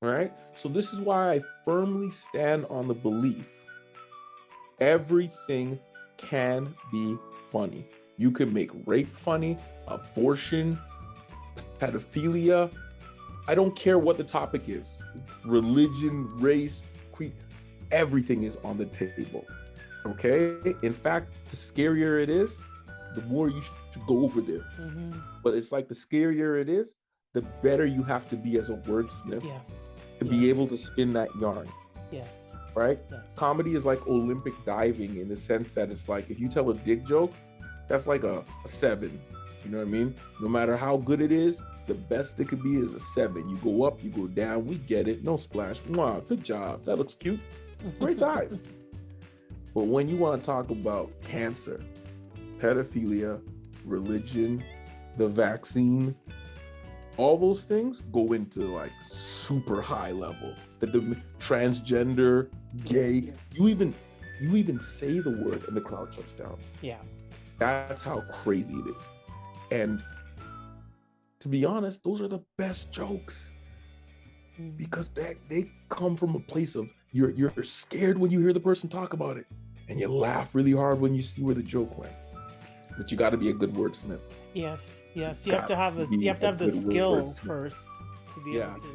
right? So this is why I firmly stand on the belief everything can be funny. You can make rape funny, abortion, pedophilia. I don't care what the topic is. Religion, race, creed, everything is on the table. Okay? In fact, the scarier it is, the more you should go over there. Mm-hmm. But it's like the scarier it is, the better you have to be as a wordsmith Yes. to be able to spin that yarn, Yes. right? Yes. Comedy is like Olympic diving in the sense that it's like if you tell a dick joke, that's like a 7. You know what I mean? No matter how good it is, the best it could be is a 7. You go up, you go down, we get it. No splash. Mwah, good job. That looks cute. Great dive. But when you want to talk about cancer, pedophilia, religion, the vaccine, all those things go into like super high level. The transgender, gay, you even say the word and the crowd shuts down. Yeah. That's how crazy it is. And to be honest, those are the best jokes because they come from a place of you're scared when you hear the person talk about it, and you laugh really hard when you see where the joke went. But you got to be a good wordsmith. Yes. Yes. You have to have the skill first to be able to.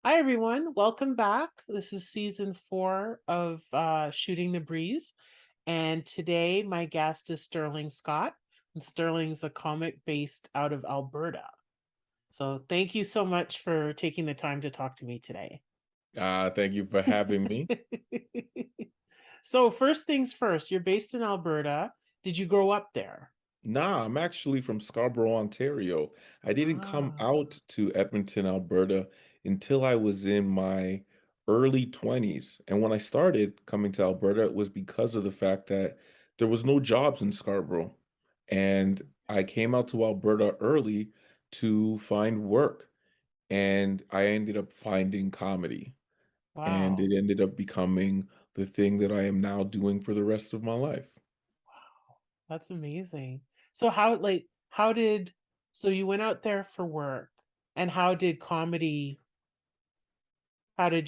Hi everyone, welcome back. This is season 4 of Shooting the Breeze, and today my guest is Sterling Scott, and Sterling's a comic based out of Alberta. So thank you so much for taking the time to talk to me today. Thank you for having me. So first things first, you're based in Alberta. Did you grow up there? Nah, I'm actually from Scarborough, Ontario. I didn't come out to Edmonton, Alberta until I was in my early 20s. And when I started coming to Alberta, it was because of the fact that there was no jobs in Scarborough. And I came out to Alberta early to find work. And I ended up finding comedy. And Wow. it ended up becoming the thing that I am now doing for the rest of my life. Wow. That's amazing. So so you went out there for work, and how did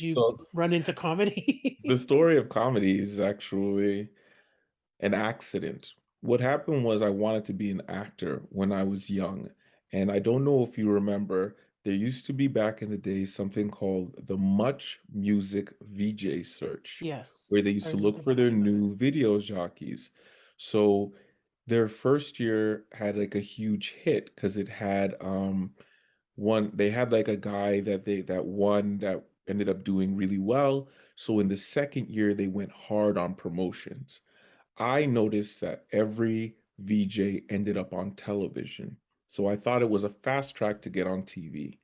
you So run into comedy? the story of comedy is actually an accident. What happened was I wanted to be an actor when I was young. And I don't know if you remember, there used to be back in the day something called the Much Music VJ search, Yes, where they I used to look remember for that. their new video jockeys. So their first year had like a huge hit because it had one they had like a guy that won that ended up doing really well. So in the second year they went hard on promotions. I noticed that every VJ ended up on television. So I thought it was a fast track to get on TV.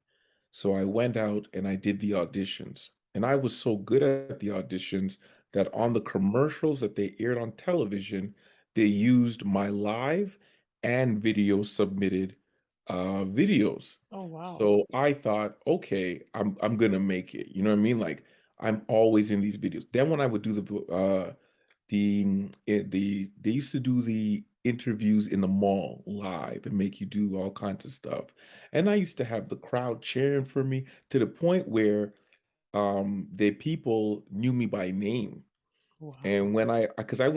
So I went out and I did the auditions. And I was so good at the auditions that on the commercials that they aired on television, they used my live and video submitted videos. Oh, wow. So I thought, okay, I'm gonna make it. You know what I mean? Like I'm always in these videos. Then when I would do they used to do the interviews in the mall live and make you do all kinds of stuff. And I used to have the crowd cheering for me to the point where the people knew me by name. Wow. And when because I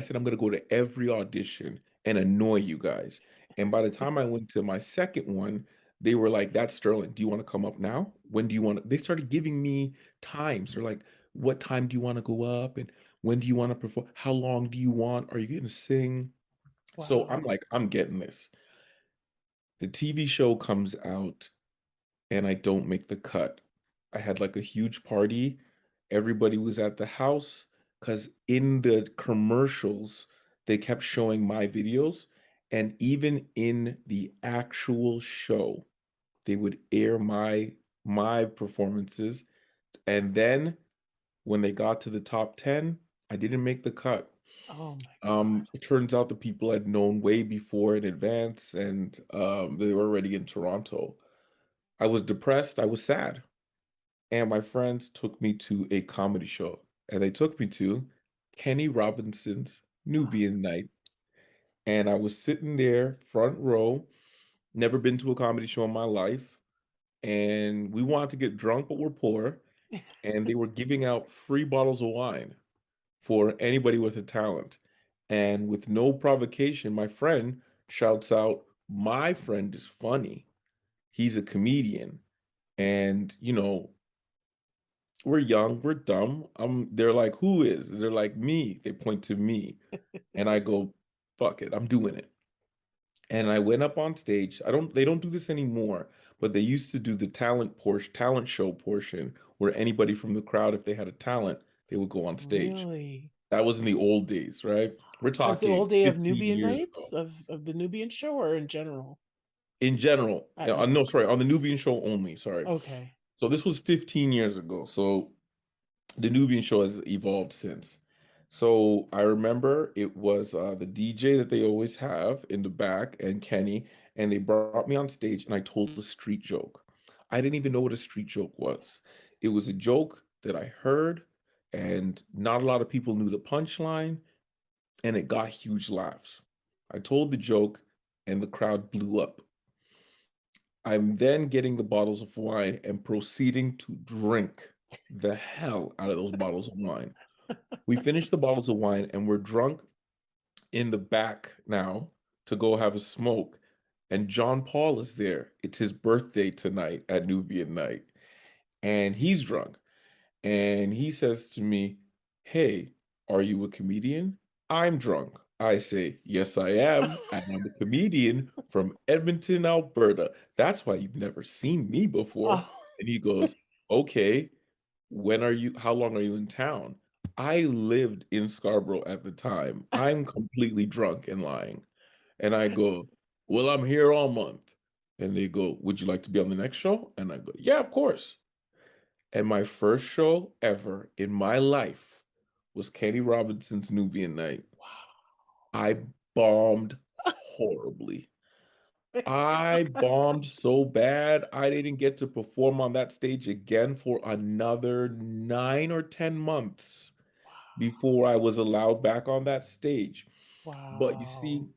said I'm gonna go to every audition and annoy you guys. And by the time I went to my second one, they were like, "That's Sterling. Do you want to come up now? When do you want to?" They started giving me times. They're like, "What time do you want to go up? And when do you want to perform? How long do you want? Are you gonna sing?" So Wow. I'm like, I'm getting this. The TV show comes out and I don't make the cut. I had like a huge party. Everybody was at the house because in the commercials, they kept showing my videos. And even in the actual show, they would air my performances. And then when they got to the top 10, I didn't make the cut. Oh my God. It turns out the people I'd known way before in advance, and they were already in Toronto. I was depressed, I was sad, and my friends took me to a comedy show, and they took me to Kenny Robinson's Wow. Nubian Night, and I was sitting there front row, never been to a comedy show in my life, and we wanted to get drunk, but we're poor, and they were giving out free bottles of wine for anybody with a talent. And with no provocation, my friend shouts out, "My friend is funny. He's a comedian." And, we're young, we're dumb. They're like, "Who is?" They're like, "Me." They point to me. And I go, "Fuck it, I'm doing it." And I went up on stage. They don't do this anymore, but they used to do the talent show portion where anybody from the crowd, if they had a talent, they would go on stage. Really? That was in the old days, right? We're As the talking old day of 15 Nubian years Nights ago. of the Nubian show or in general In general, at no, sorry, nights? on the Nubian show only, sorry. Okay. So this was 15 years ago. So the Nubian show has evolved since. So I remember it was the DJ that they always have in the back and Kenny, and they brought me on stage and I told a street joke. I didn't even know what a street joke was. It was a joke that I heard, and not a lot of people knew the punchline, and it got huge laughs. I told the joke, and the crowd blew up. I'm then getting the bottles of wine and proceeding to drink the hell out of those bottles of wine. We finished the bottles of wine and we're drunk in the back now to go have a smoke. And John Paul is there. It's his birthday tonight at Nubian Night. And he's drunk. And he says to me, "Hey, are you a comedian?" I'm drunk. I say, "Yes, I am. And I'm a comedian from Edmonton, Alberta. That's why you've never seen me before." Oh. And he goes, "Okay, how long are you in town?" I lived in Scarborough at the time. I'm completely drunk and lying. And I go, "Well, I'm here all month." And they go, "Would you like to be on the next show?" And I go, "Yeah, of course." And my first show ever in my life was Kenny Robinson's Nubian Night. I bombed horribly. I bombed so bad, I didn't get to perform on that stage again for another 9 or 10 months before I was allowed back on that stage. But you Wow. see,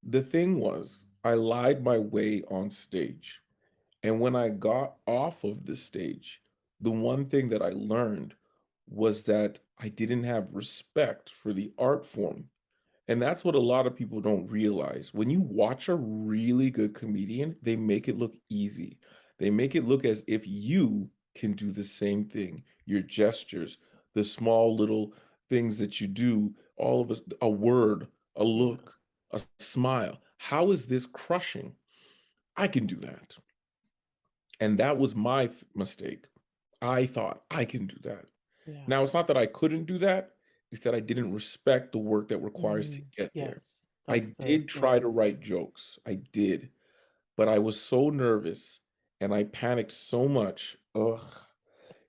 the thing was, I lied my way on stage. And when I got off of the stage, the one thing that I learned was that I didn't have respect for the art form. And that's what a lot of people don't realize. When you watch a really good comedian, they make it look easy. They make it look as if you can do the same thing. Your gestures, the small little things that you do, all of us, a word, a Yeah. look, a smile. How is this crushing? I can do that. And that was my mistake. I thought I can do that. Yeah. Now, it's not that I couldn't do that, it's that I didn't respect the work that requires to Mm, get there. yes. I That's the did try yeah. to write jokes. I did, but I was so nervous and I panicked so much. Ugh.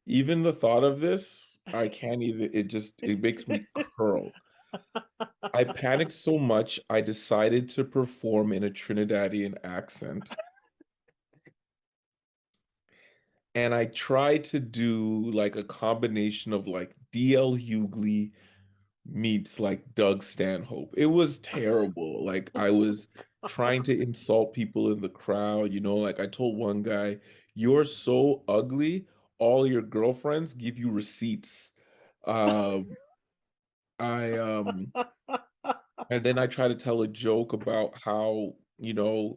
Even the thought of this, I can't even, it makes me curl. I panicked so much, I decided to perform in a Trinidadian accent. And I tried to do like a combination of like DL Hughley meets like Doug Stanhope. It was terrible. Like I was trying to insult people in the crowd, like I told one guy, "You're so ugly, all your girlfriends give you receipts." Um, and then I try to tell a joke about how,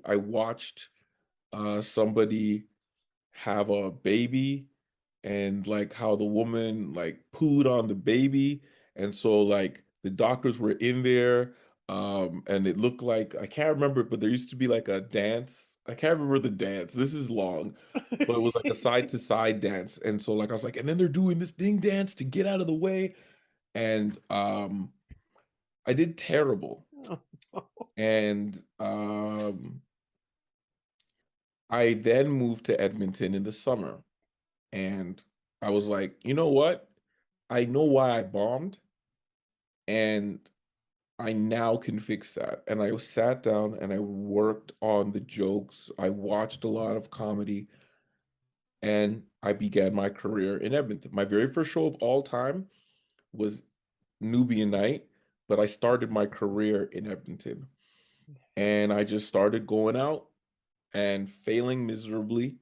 I watched somebody have a baby and like how the woman like pooed on the baby, and so like the doctors were in there, and it looked like, I can't remember, but there used to be like a dance. I can't remember the dance, this is long, but it was like a side to side dance, and so like I was like, and then they're doing this thing dance to get out of the way, and I did terrible. And I then moved to Edmonton in the summer. And I was like, "You know what? I know why I bombed, and I now can fix that." And I sat down and I worked on the jokes. I watched a lot of comedy, and I began my career in Edmonton. My very first show of all time was Nubian Night, but I started my career in Edmonton. And I just started going out. and failing miserably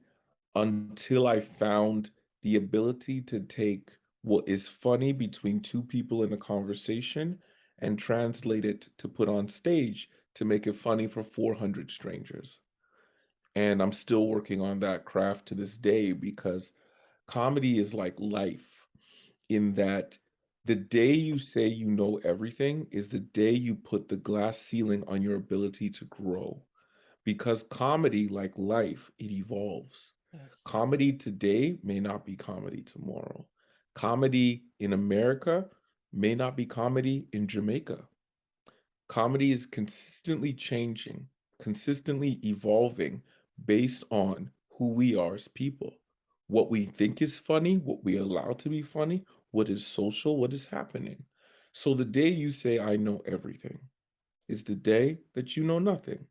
until I found the ability to take what is funny between two people in a conversation and translate it to put on stage to make it funny for 400 strangers. And I'm still working on that craft to this day because comedy is like life in that the day you say you know everything is the day you put the glass ceiling on your ability to grow. Because comedy, like life, it evolves. Yes. Comedy today may not be comedy tomorrow. Comedy in America may not be comedy in Jamaica. Comedy is consistently changing, consistently evolving based on who we are as people. What we think is funny, what we allow to be funny, what is social, what is happening. So the day you say, I know everything, is the day that you know nothing.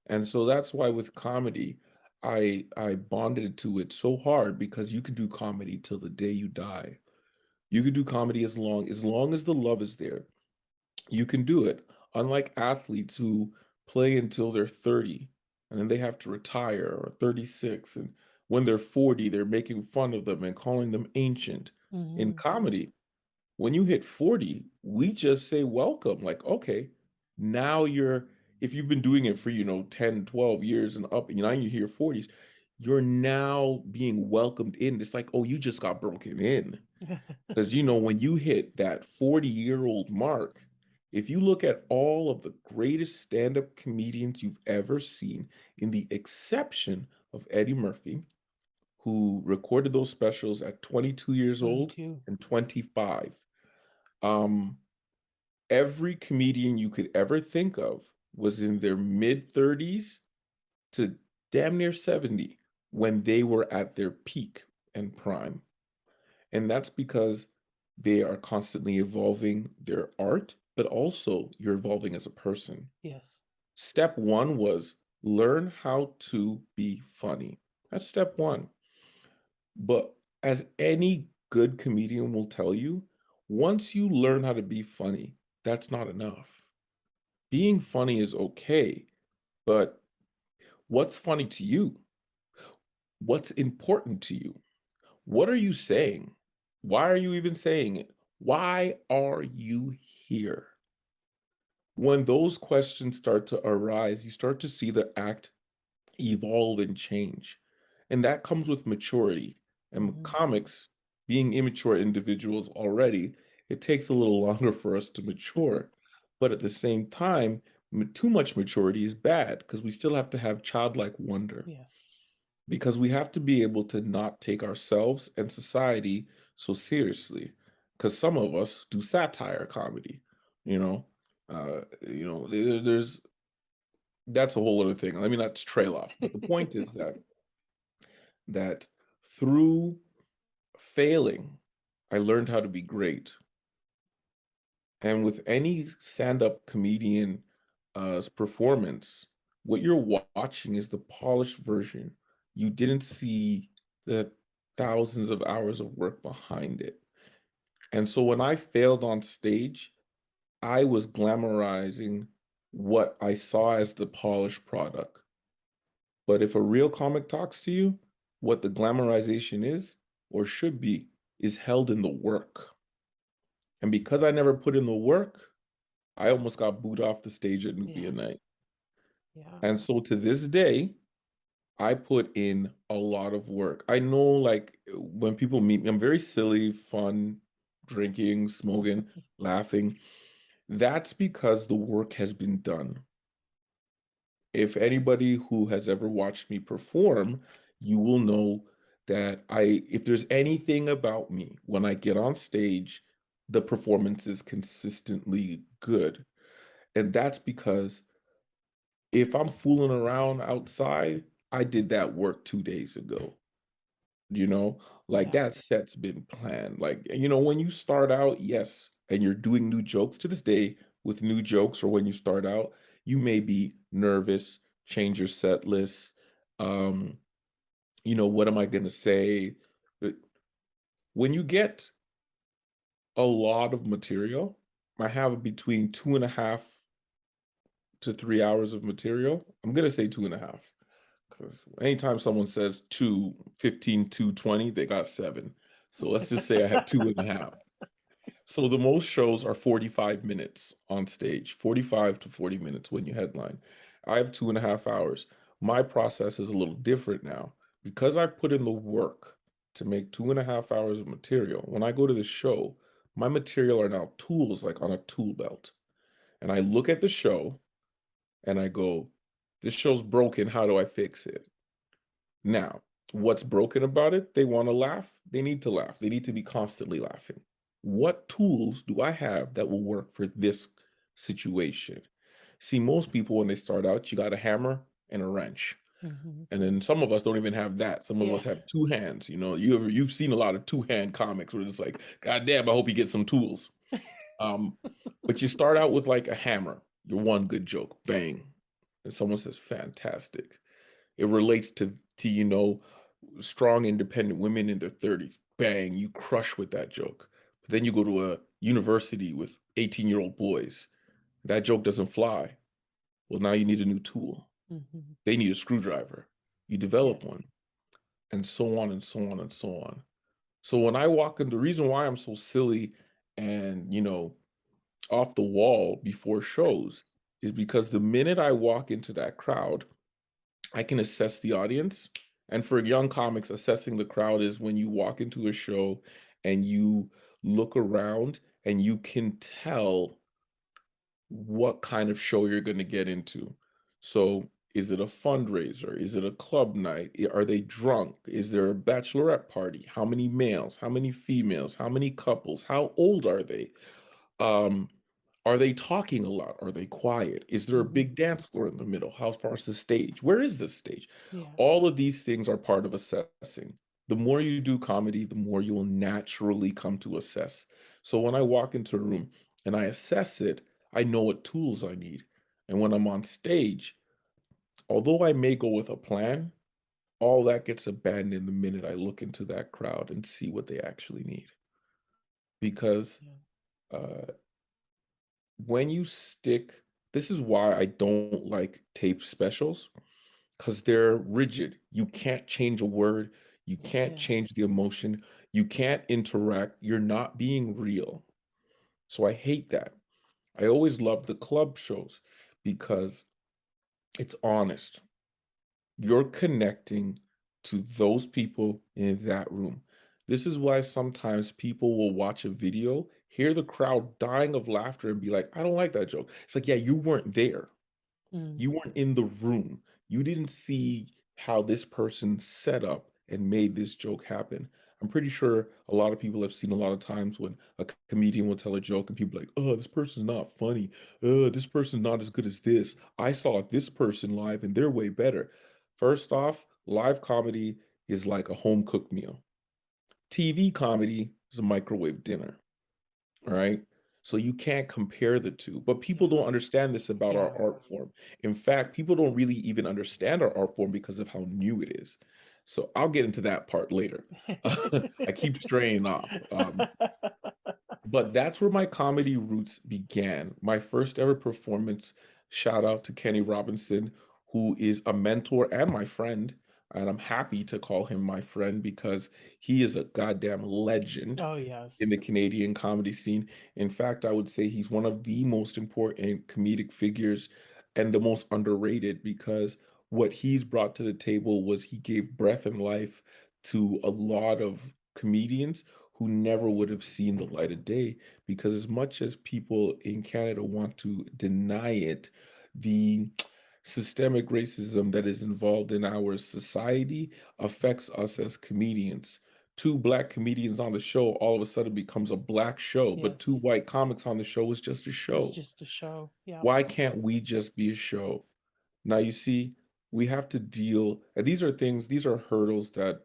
And so that's why with comedy, I bonded to it so hard because you could do comedy till the day you die. You could do comedy as long as the love is there. You can do it. Unlike athletes who play until they're 30 and then they have to retire or 36 and when they're 40 they're making fun of them and calling them ancient. In Hmm. comedy, when you hit 40, we just say welcome. Like, okay, now you're, if you've been doing it for, 10, 12 years and up, and now you're here 40s, you're now being welcomed in. It's like, oh, you just got broken in. Because, when you hit that 40-year-old mark, if you look at all of the greatest stand-up comedians you've ever seen, in the exception of Eddie Murphy, who recorded those specials at 22 years old 22. and 25. Um, every comedian you could ever think of was in their mid 30s to damn near 70 when they were at their peak and prime. And that's because they are constantly evolving their art, but also you're evolving as a person. Yes. Step one was learn how to be funny. That's step one. But as any good comedian will tell you, once you learn how to be funny, that's not enough. Being funny is okay, but what's funny to you? What's important to you? What are you saying? Why are you even saying it? Why are you here? When those questions start to arise, you start to see the act evolve and change. And that comes with maturity. And Hmm. comics, being immature individuals already, it takes a little longer for us to mature. But at the same time, too much maturity is bad because we still have to have childlike wonder. Yes. Because we have to be able to not take ourselves and society so seriously. Because some of us do satire comedy, you know. There's that's a whole other thing. Let me not trail off. But the point is that through failing, I learned how to be great. And with any stand-up comedian performance, what you're watching is the polished version. You didn't see the thousands of hours of work behind it. And so when I failed on stage, I was glamorizing what I saw as the polished product. But if a real comic talks to you, what the glamorization is, or should be, is held in the work. And because I never put in the work, I almost got booed off the stage at Nubia Yeah. Night. Yeah. And so to this day, I put in a lot of work. I know, like, when people meet me, I'm very silly, fun, drinking, smoking, laughing. That's because the work has been done. If anybody who has ever watched me perform, you will know that if there's anything about me when I get on stage, the performance is consistently good. And that's because if I'm fooling around outside, I did that work 2 days ago. You know, like Yeah. that set's been planned. Like, when you start out, yes, and you're doing new jokes to this day with new jokes, or when you start out, you may be nervous, change your set list. Um, what am I gonna say? But when you get a lot of material, I have between 2.5 to 3 hours of material. I'm gonna say 2.5. Anytime someone says 215, 220, they got 7. So let's just say I have 2.5. So the most shows are 45 minutes on stage, 45 to 40 minutes when you headline. I have 2.5 hours. My process is a little different now because I've put in the work to make 2.5 hours of material. When I go to the show, my material are now tools like on a tool belt. And I look at the show and I go, this show's broken. How do I fix it? Now, what's broken about it? They want to laugh. They need to laugh. They need to be constantly laughing. What tools do I have that will work for this situation? See, most people, when they start out, you got a hammer and a wrench. Mhm. And then some of us don't even have that. Some of Yeah. us have two hands. You've seen a lot of two-hand comics where it's like, God damn, I hope you get some tools. Um, but you start out with like a hammer, your one good joke, bang. And someone says, fantastic. It relates to strong, independent women in their 30s. Bang, you crush with that joke. But then you go to a university with 18-year-old boys. That joke doesn't fly. Well, now you need a new tool. Mhm. They need a screwdriver. You Yeah. develop one, and so on and so on and so on. So when I walk in, the reason why I'm so silly and, off the wall before shows is because the minute I walk into that crowd, I can assess the audience. And for young comics, assessing the crowd is when you walk into a show and you look around and you can tell what kind of show you're going to get into. So, is it a fundraiser? Is it a club night? Are they drunk? Is there a bachelorette party? How many males? How many females? How many couples? How old are they? Um, are they talking a lot? Are they quiet? Is there a Mhm. big dance floor in the middle? How far is the stage? Where is the stage? Yeah. All of these things are part of assessing. The more you do comedy, the more you will naturally come to assess. So when I walk into a room and I assess it, I know what tools I need. And when I'm on stage, although I may go with a plan, all that gets abandoned the minute I look into that crowd and see what they actually need. Because Yeah. uh, when you stick this is why I don't like tape specials, because 'cause they're rigid. You can't change a word, you can't change Yes. the emotion, you can't interact, you're not being real. So I hate that. I always love the club shows because it's honest. You're connecting to those people in that room. This is why sometimes people will watch a video, hear the crowd dying of laughter, and be like, I don't like that joke. It's like, yeah, you weren't there. Mm. You weren't in the room. You didn't see how this person set up and made this joke happen. I'm pretty sure a lot of people have seen a lot of times when a comedian will tell a joke and people are like, oh, this person's not funny. This person's not as good as this. I saw this person live and they're way better. First off, live comedy is like a home cooked meal. TV comedy is a microwave dinner. All right. So you can't compare the two. But people Yeah. don't understand this about our Yeah. art form. In fact, people don't really even understand our art form because of how new it is. So I'll get into that part later. I keep straying off. But that's where my comedy roots began. My first ever performance, shout out to Kenny Robinson, who is a mentor and my friend. And I'm happy to call him my friend because he is a goddamn legend Oh, in yes. the Canadian comedy scene. In fact, I would say he's one of the most important comedic figures and the most underrated because what he's brought to the table was he gave breath and life to a lot of comedians who never would have seen the light of day because as much as people in Canada want to deny it, the systemic racism that is involved in our society affects us as comedians. Two black comedians on the show all of a sudden becomes a black show, but two Yes. white comics on the show is just a It's show. just a show. Yeah. Why can't we just be a show? Now you see, we have to deal and these are hurdles that,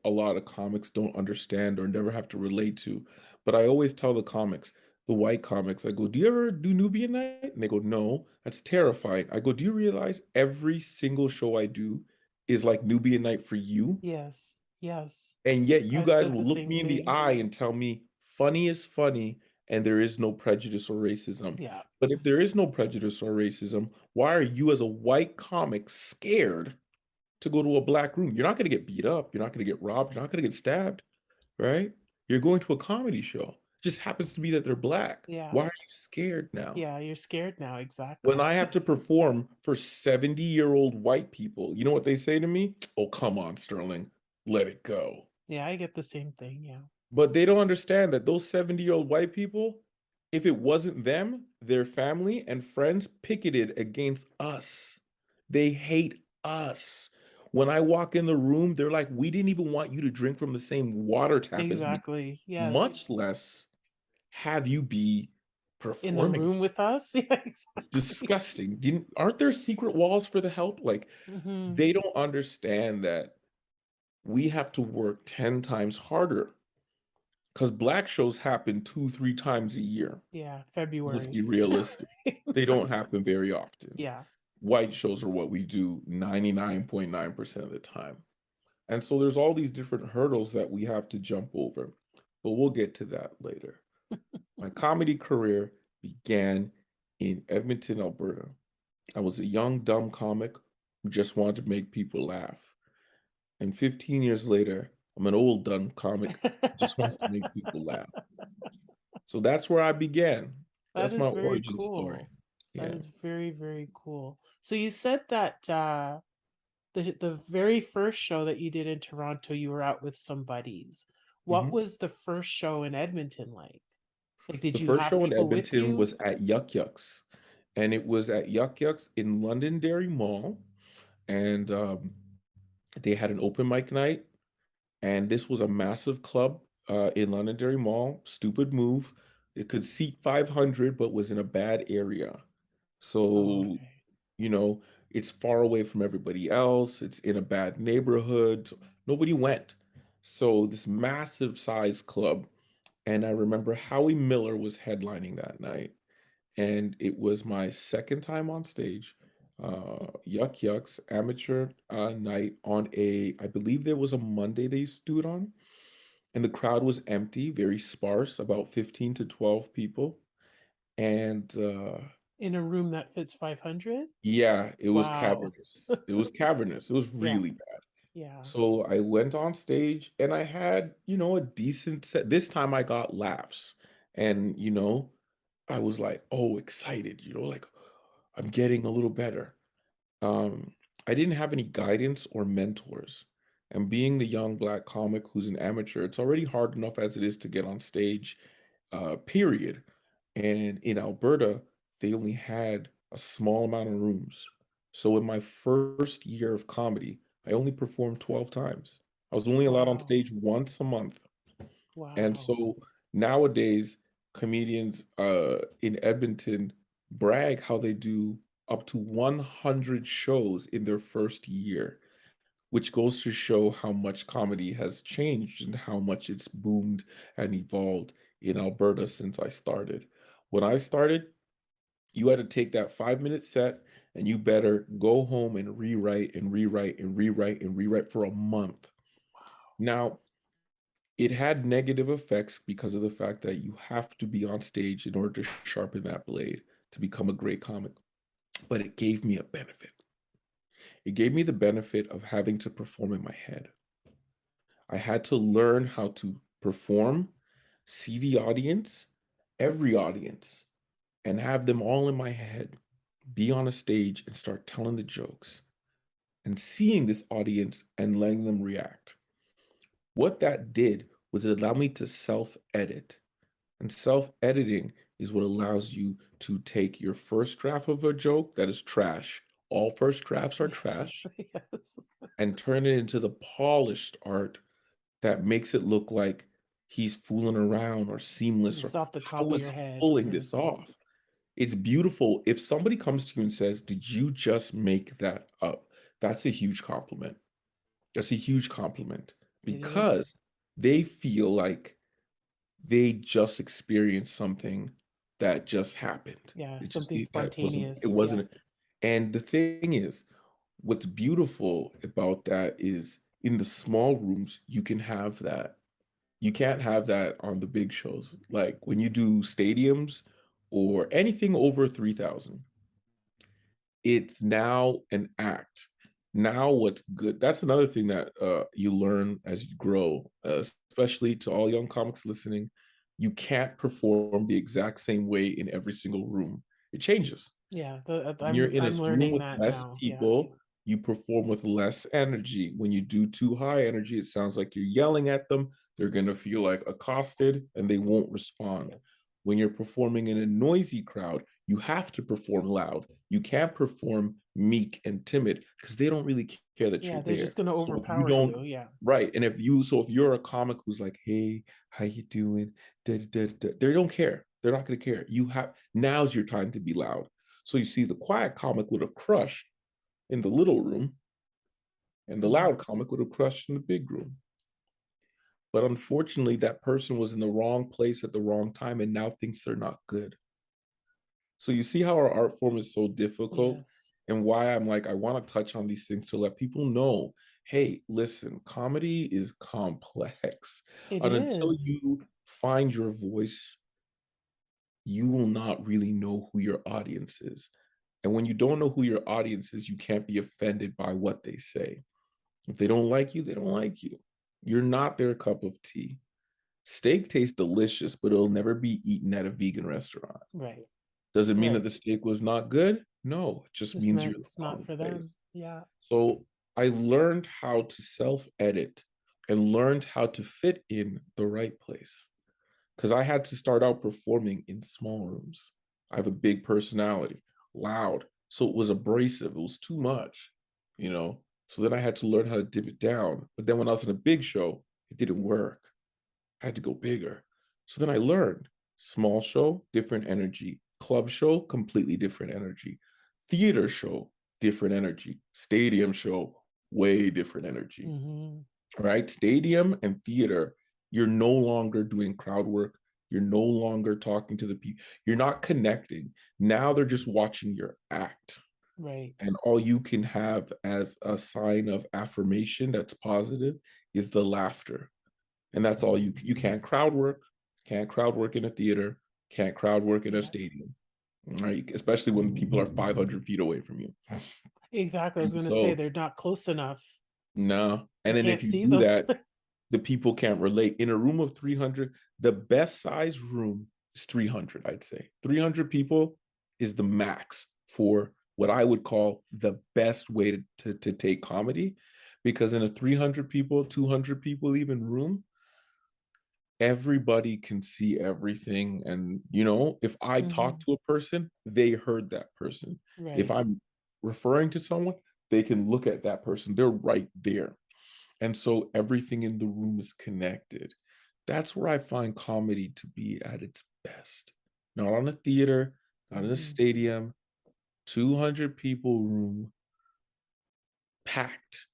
a lot of comics don't understand or never have to relate to. But I always tell the comics, the white comics, I go, "Do you ever do Nubian Night?" And they go, "No, that's terrifying." I go, "Do you realize every single show I do is like Nubian Night for you?" Yes. Yes. And yet you I've guys said will the look same me in the thing. eye and tell me funny is funny and there is no prejudice or racism. Yeah. But if there is no prejudice or racism, why are you as a white comic scared to go to a black room. You're not going to get beat up. You're not going to get robbed. You're not going to get stabbed, right? You're going to a comedy show. Just happens to be that they're black. Yeah. Why are you scared now? Yeah, you're scared now, When exactly. I have to perform for 70-year-old white people, you know what they say to me? Oh, come on, Sterling. Let it go. Yeah, I get the same thing, yeah. But they don't understand that those 70-year-old white people, if it wasn't them, their family and friends picketed against us. They hate us. When I walk in the room, they're like, we didn't even want you to drink from the same water tap as me, Exactly, yes. much less have you be In the performing. room with us? Yeah, exactly. Disgusting. Didn't aren't there secret walls for the help? Like, Mhm. they don't understand that we have to work 10 times harder because black shows happen 2, 3 times a year. Yeah, Let's be February. realistic. They don't happen very often. Yeah. White shows are what we do 99.9% of the time. And so there's all these different hurdles that we have to jump over. But we'll get to that later. My comedy career began in Edmonton, Alberta. I was a young, dumb comic who just wanted to make people laugh. And 15 years later, I'm an old, dumb comic who just wants to make people laugh. So that's where I began. That That's my is very origin story. cool. That Yeah. is very, very cool. So you said that the very first show that you did in Toronto, you were out with some buddies. What Mhm. was the first show in Edmonton like? Like, did The you first have show in people with Edmonton you? was at Yuck Yucks, and it was at Yuck Yucks in Londonderry Mall, and they had an open mic night, and this was a massive club in Londonderry Mall. Stupid move. It could seat 500, but was in a bad area. Oh, So, okay. you know, it's far away from everybody else. It's in a bad neighborhood. So nobody went. So this massive size club, and I remember Howie Miller was headlining that night, and it was my second time on stage. Yuck Yucks amateur night on I believe there was a Monday they used to do it on, and the crowd was empty, very sparse, about 15 to 12 people. And In a room that fits 500? yeah, it was Wow. cavernous. It was cavernous. It was Yeah, really bad. yeah. So I went on stage and I had, a decent set. This time I got laughs. And, I was like, oh, excited, like I'm getting a little better. Um, I didn't have any guidance or mentors. And being the young black comic who's an amateur, it's already hard enough as it is to get on stage, period. And in Alberta, they only had a small amount of rooms. So in my first year of comedy, I only performed 12 times. I was only allowed on Wow. stage once a month. And Wow. so nowadays, comedians in Edmonton brag how they do up to 100 shows in their first year, which goes to show how much comedy has changed and how much it's boomed and evolved in Alberta since I started. When I started, you had to take that 5 minute set and you better go home and rewrite and rewrite and rewrite and rewrite for a month. Now, it had negative effects because of the fact that you have to be on stage in order to sharpen that blade to become a great comic. But it gave me a benefit. It gave me the benefit of having to perform in my head. I had to learn how to perform, see the audience, every audience, and have them all in my head, be on a stage and start telling the jokes and seeing this audience and letting them react. What that did was it allowed me to self edit. And self editing is what allows you to take your first draft of a joke that is trash, all first drafts are Yes. trash, Yes. and turn it into the polished art that makes it look like he's fooling around or seamless or It's off the how top of was your he head, pulling sort of this thing. off? It's beautiful. If somebody comes to you and says, "Did you just make that up?" That's a huge compliment. That's a huge compliment It is. because they feel like they just experienced something that just happened. Yeah, It just something it spontaneous. Yeah. wasn't. And the thing is, what's beautiful about that is in the small rooms, you can have that. You can't have that on the big shows. Like when you do stadiums or anything over 3,000, it's now an act. Now what's good, that's another thing that you learn as you grow, especially to all young comics listening. You can't perform the exact same way in every single room. It changes. Yeah, When you're in a I'm room learning with that less now. Yeah. people, you perform with less energy. When you do too high energy, it sounds like you're yelling at them. They're going to feel like accosted and they won't respond. Yes. When you're performing in a noisy crowd, you have to perform loud. You can't perform meek and timid because they don't really care that Yeah, you're they're there. just gonna So if you overpower don't, you. Yeah. right. And if you're a comic who's like, hey, how you doing? Da, da, da, da, they don't care. They're not going to care. Now's your time to be loud. So you see, the quiet comic would have crushed in the little room, and the Mhm. loud comic would have crushed in the big room. But unfortunately, that person was in the wrong place at the wrong time and now thinks they're not good. So you see how our art form is so difficult, Yes. and why I'm like, I want to touch on these things to let people know, hey, listen, comedy is complex. It And until is. you find your voice, you will not really know who your audience is. And when you don't know who your audience is, you can't be offended by what they say. If they don't like you, they don't like you. You're not their cup of tea. Steak tastes delicious, but it'll never be eaten at a vegan restaurant. Right. Does it mean that Right. the steak was not good? No, it just Just means you're meant the it's not wrong for them. place. Yeah. So I learned how to self edit and learned how to fit in the right place because I had to start out performing in small rooms. I have a big personality, loud. So it was abrasive. It was too much, you know? So then I had to learn how to dip it down. But then when I was in a big show, it didn't work. I had to go bigger. So then I learned small show, different energy. Club show, completely different energy. Theater show, different energy. Stadium show, way different energy. Hmm. Right? Stadium and theater, you're no longer doing crowd work. You're no longer talking to the people. You're not connecting. Now they're just watching your act. Right. And all you can have as a sign of affirmation that's positive is the laughter. And that's all you can't crowd work, can't crowd work in a theater, can't crowd work in a Yeah. stadium. Right? Especially when people are 500 feet away from you. Exactly. I was And gonna say so, they're not close enough. no. You And then if can't you see do them. that, the people can't relate. In a room of 300, the best size room is 300, I'd say. 300 people is the max for what I would call the best way to take comedy. Because in a 300 people, 200 people even room, everybody can see everything. And, if I talk Hmm. to a person, they heard that person. If Right. I'm referring to someone, they can look at that person. They're right there. And so everything in the room is connected. That's where I find comedy to be at its best. Not on a theater, not in a Hmm. stadium, 200 people room, packed,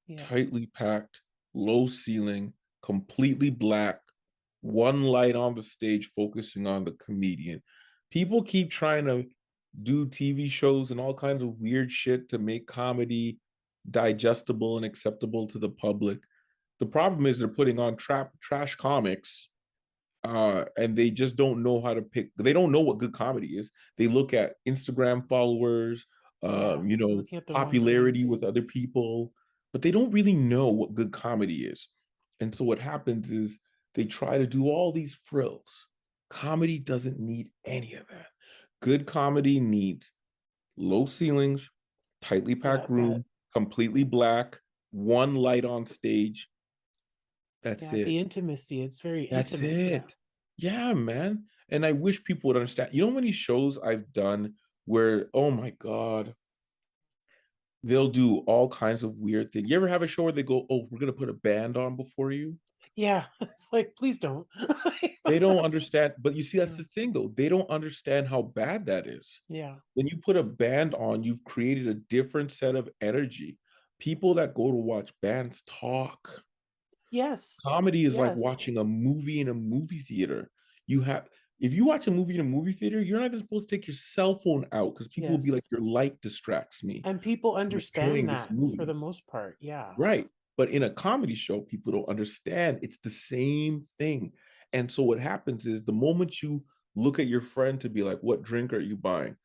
Yeah. tightly packed, low ceiling, completely black, one light on the stage focusing on the comedian. People keep trying to do TV shows and all kinds of weird shit to make comedy digestible and acceptable to the public. The problem is they're putting on trash comics, and they just don't know how to pick. They don't know what good comedy is. They look at Instagram followers, Yeah. Looking at the wrong popularity things. with other people, but they don't really know what good comedy is. And so what happens is they try to do all these frills. Comedy doesn't need any of that. Good comedy needs low ceilings, tightly Yeah. packed That. room, completely black, one light on stage. That's Yeah. The it. intimacy. It's very That's intimate. Yeah. it. Yeah, man. And I wish people would understand. You know how many shows I've done where, oh my God, they'll do all kinds of weird things. You ever have a show where they go, oh, we're gonna put a band on before you? Yeah. It's like, please don't. They don't understand, but you see, that's Yeah. the thing though. They don't understand how bad that is. Yeah. When you put a band on, you've created a different set of energy. People that go to watch bands talk. Yes. Comedy is like Yes. watching a movie in a movie theater. You have If you watch a movie in a movie theater, you're not even supposed to take your cell phone out because people will be like, Yes. your light distracts me. And people I'm understand enjoying this that for the movie. most part. Yeah. Right. But in a comedy show, people don't understand. It's the same thing. And so what happens is the moment you look at your friend to be like, what drink are you buying?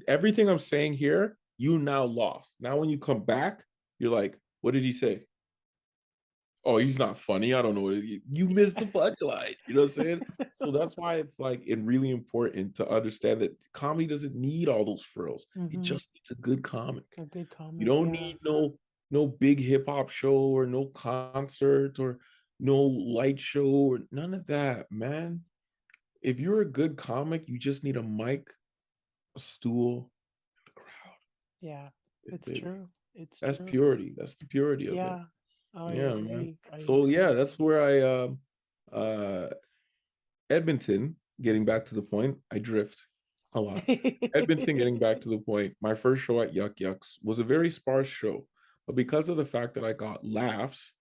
Everything I'm saying here, you now lost. Now when you come back, You're like, "What did he say?" "Oh, he's not funny. I don't know what you missed the punchline." You know what I'm saying? So that's why it's like it really important to understand that comedy doesn't need all those frills. It Hmm. just needs a good comic. A good You comic, don't yeah. need no big hip hop show or no concert or no light show or none of that, man. If you're a good comic, you just need a mic, a stool, and the crowd. Yeah, it's It true. It's That's true. purity. That's the purity of it. Yeah, I Yeah, man. agree. I So yeah, agree. that's where uh Edmonton, getting back to the point, I drift a lot. Edmonton, getting back to the point, my first show at Yuck Yucks was a very sparse show, but because of the fact that I got laughs,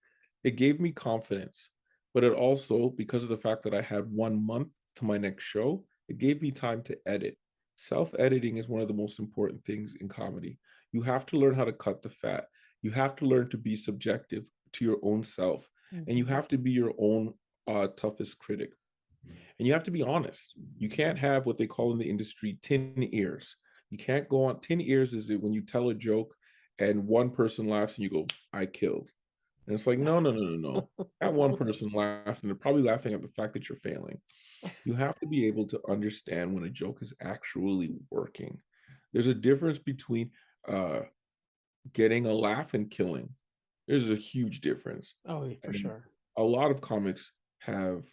it gave me confidence. But it also, because of the fact that I had 1 month to my next show, it gave me time to edit. Self-editing is one of the most important things in comedy. You have to learn how to cut the fat. You have to learn to be subjective to your own self, and you Hmm. have to be your own toughest critic. And you have to be honest. You can't have what they call in the industry tin ears. You can't go on tin ears is it when you tell a joke and one person laughs and you go, I killed. And it's like, no, no, no, no, no. That one person laughed and they're probably laughing at the fact that you're failing. You have to be able to understand when a joke is actually working. There's a difference between uh, getting a laugh and killing. There's a huge difference. Oh, for And sure. a lot of comics have,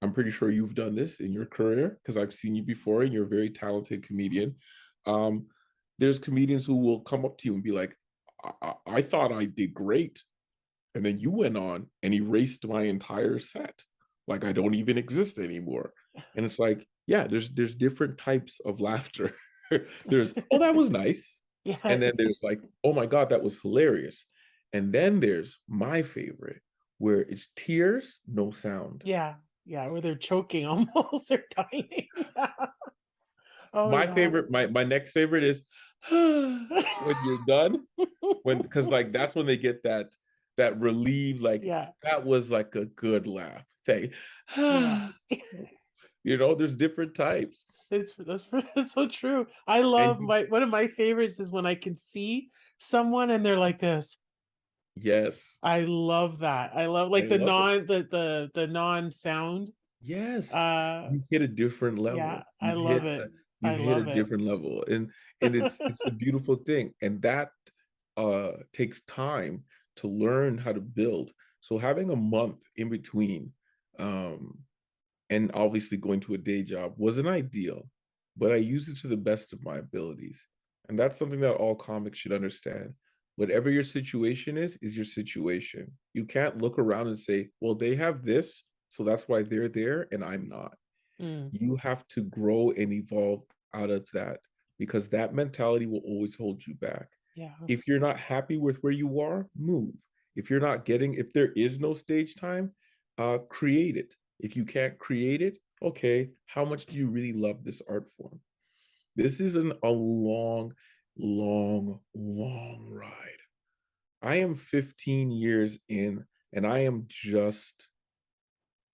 I'm pretty sure you've done this in your career because I've seen you before and you're a very talented comedian. Um, there's comedians who will come up to you and be like, I thought I did great. And then you went on and erased my entire set. Like I don't even exist anymore. And it's like, yeah, there's different types of laughter. There's, oh, that was nice. Yeah, And then there's like, oh my God, that was hilarious. And then there's my favorite, where it's tears, no sound. yeah, yeah, where they're choking almost or dying. Yeah. Oh, My yeah. favorite, my next favorite is when you're done, when because like that's when they get that relief, like Yeah, that was like a good laugh. They, yeah. there's different types. That's so true. I And love you, my one of my favorites is when I can see someone and they're like this. yes, I love that. I love I like the love it. non the non-sound. Yes, Uh you hit a different yeah, level. I love it. You I hit a love it. different level, and it's a beautiful thing, and that takes time to learn how to build. So having a month in between, um, and obviously going to a day job wasn't ideal, but I used it to the best of my abilities, and that's something that all comics should understand. Whatever your situation is your situation. You can't look around and say, well, they have this, so that's why they're there and I'm not. Mm, You have to grow and evolve out of that because that mentality will always hold you back. yeah. If you're not happy with where you are, move. If you're not getting, if there is no stage time, create it. If you can't create it, okay, how much do you really love this art form? This isn't a long, long, long ride. I am 15 years in and I am just,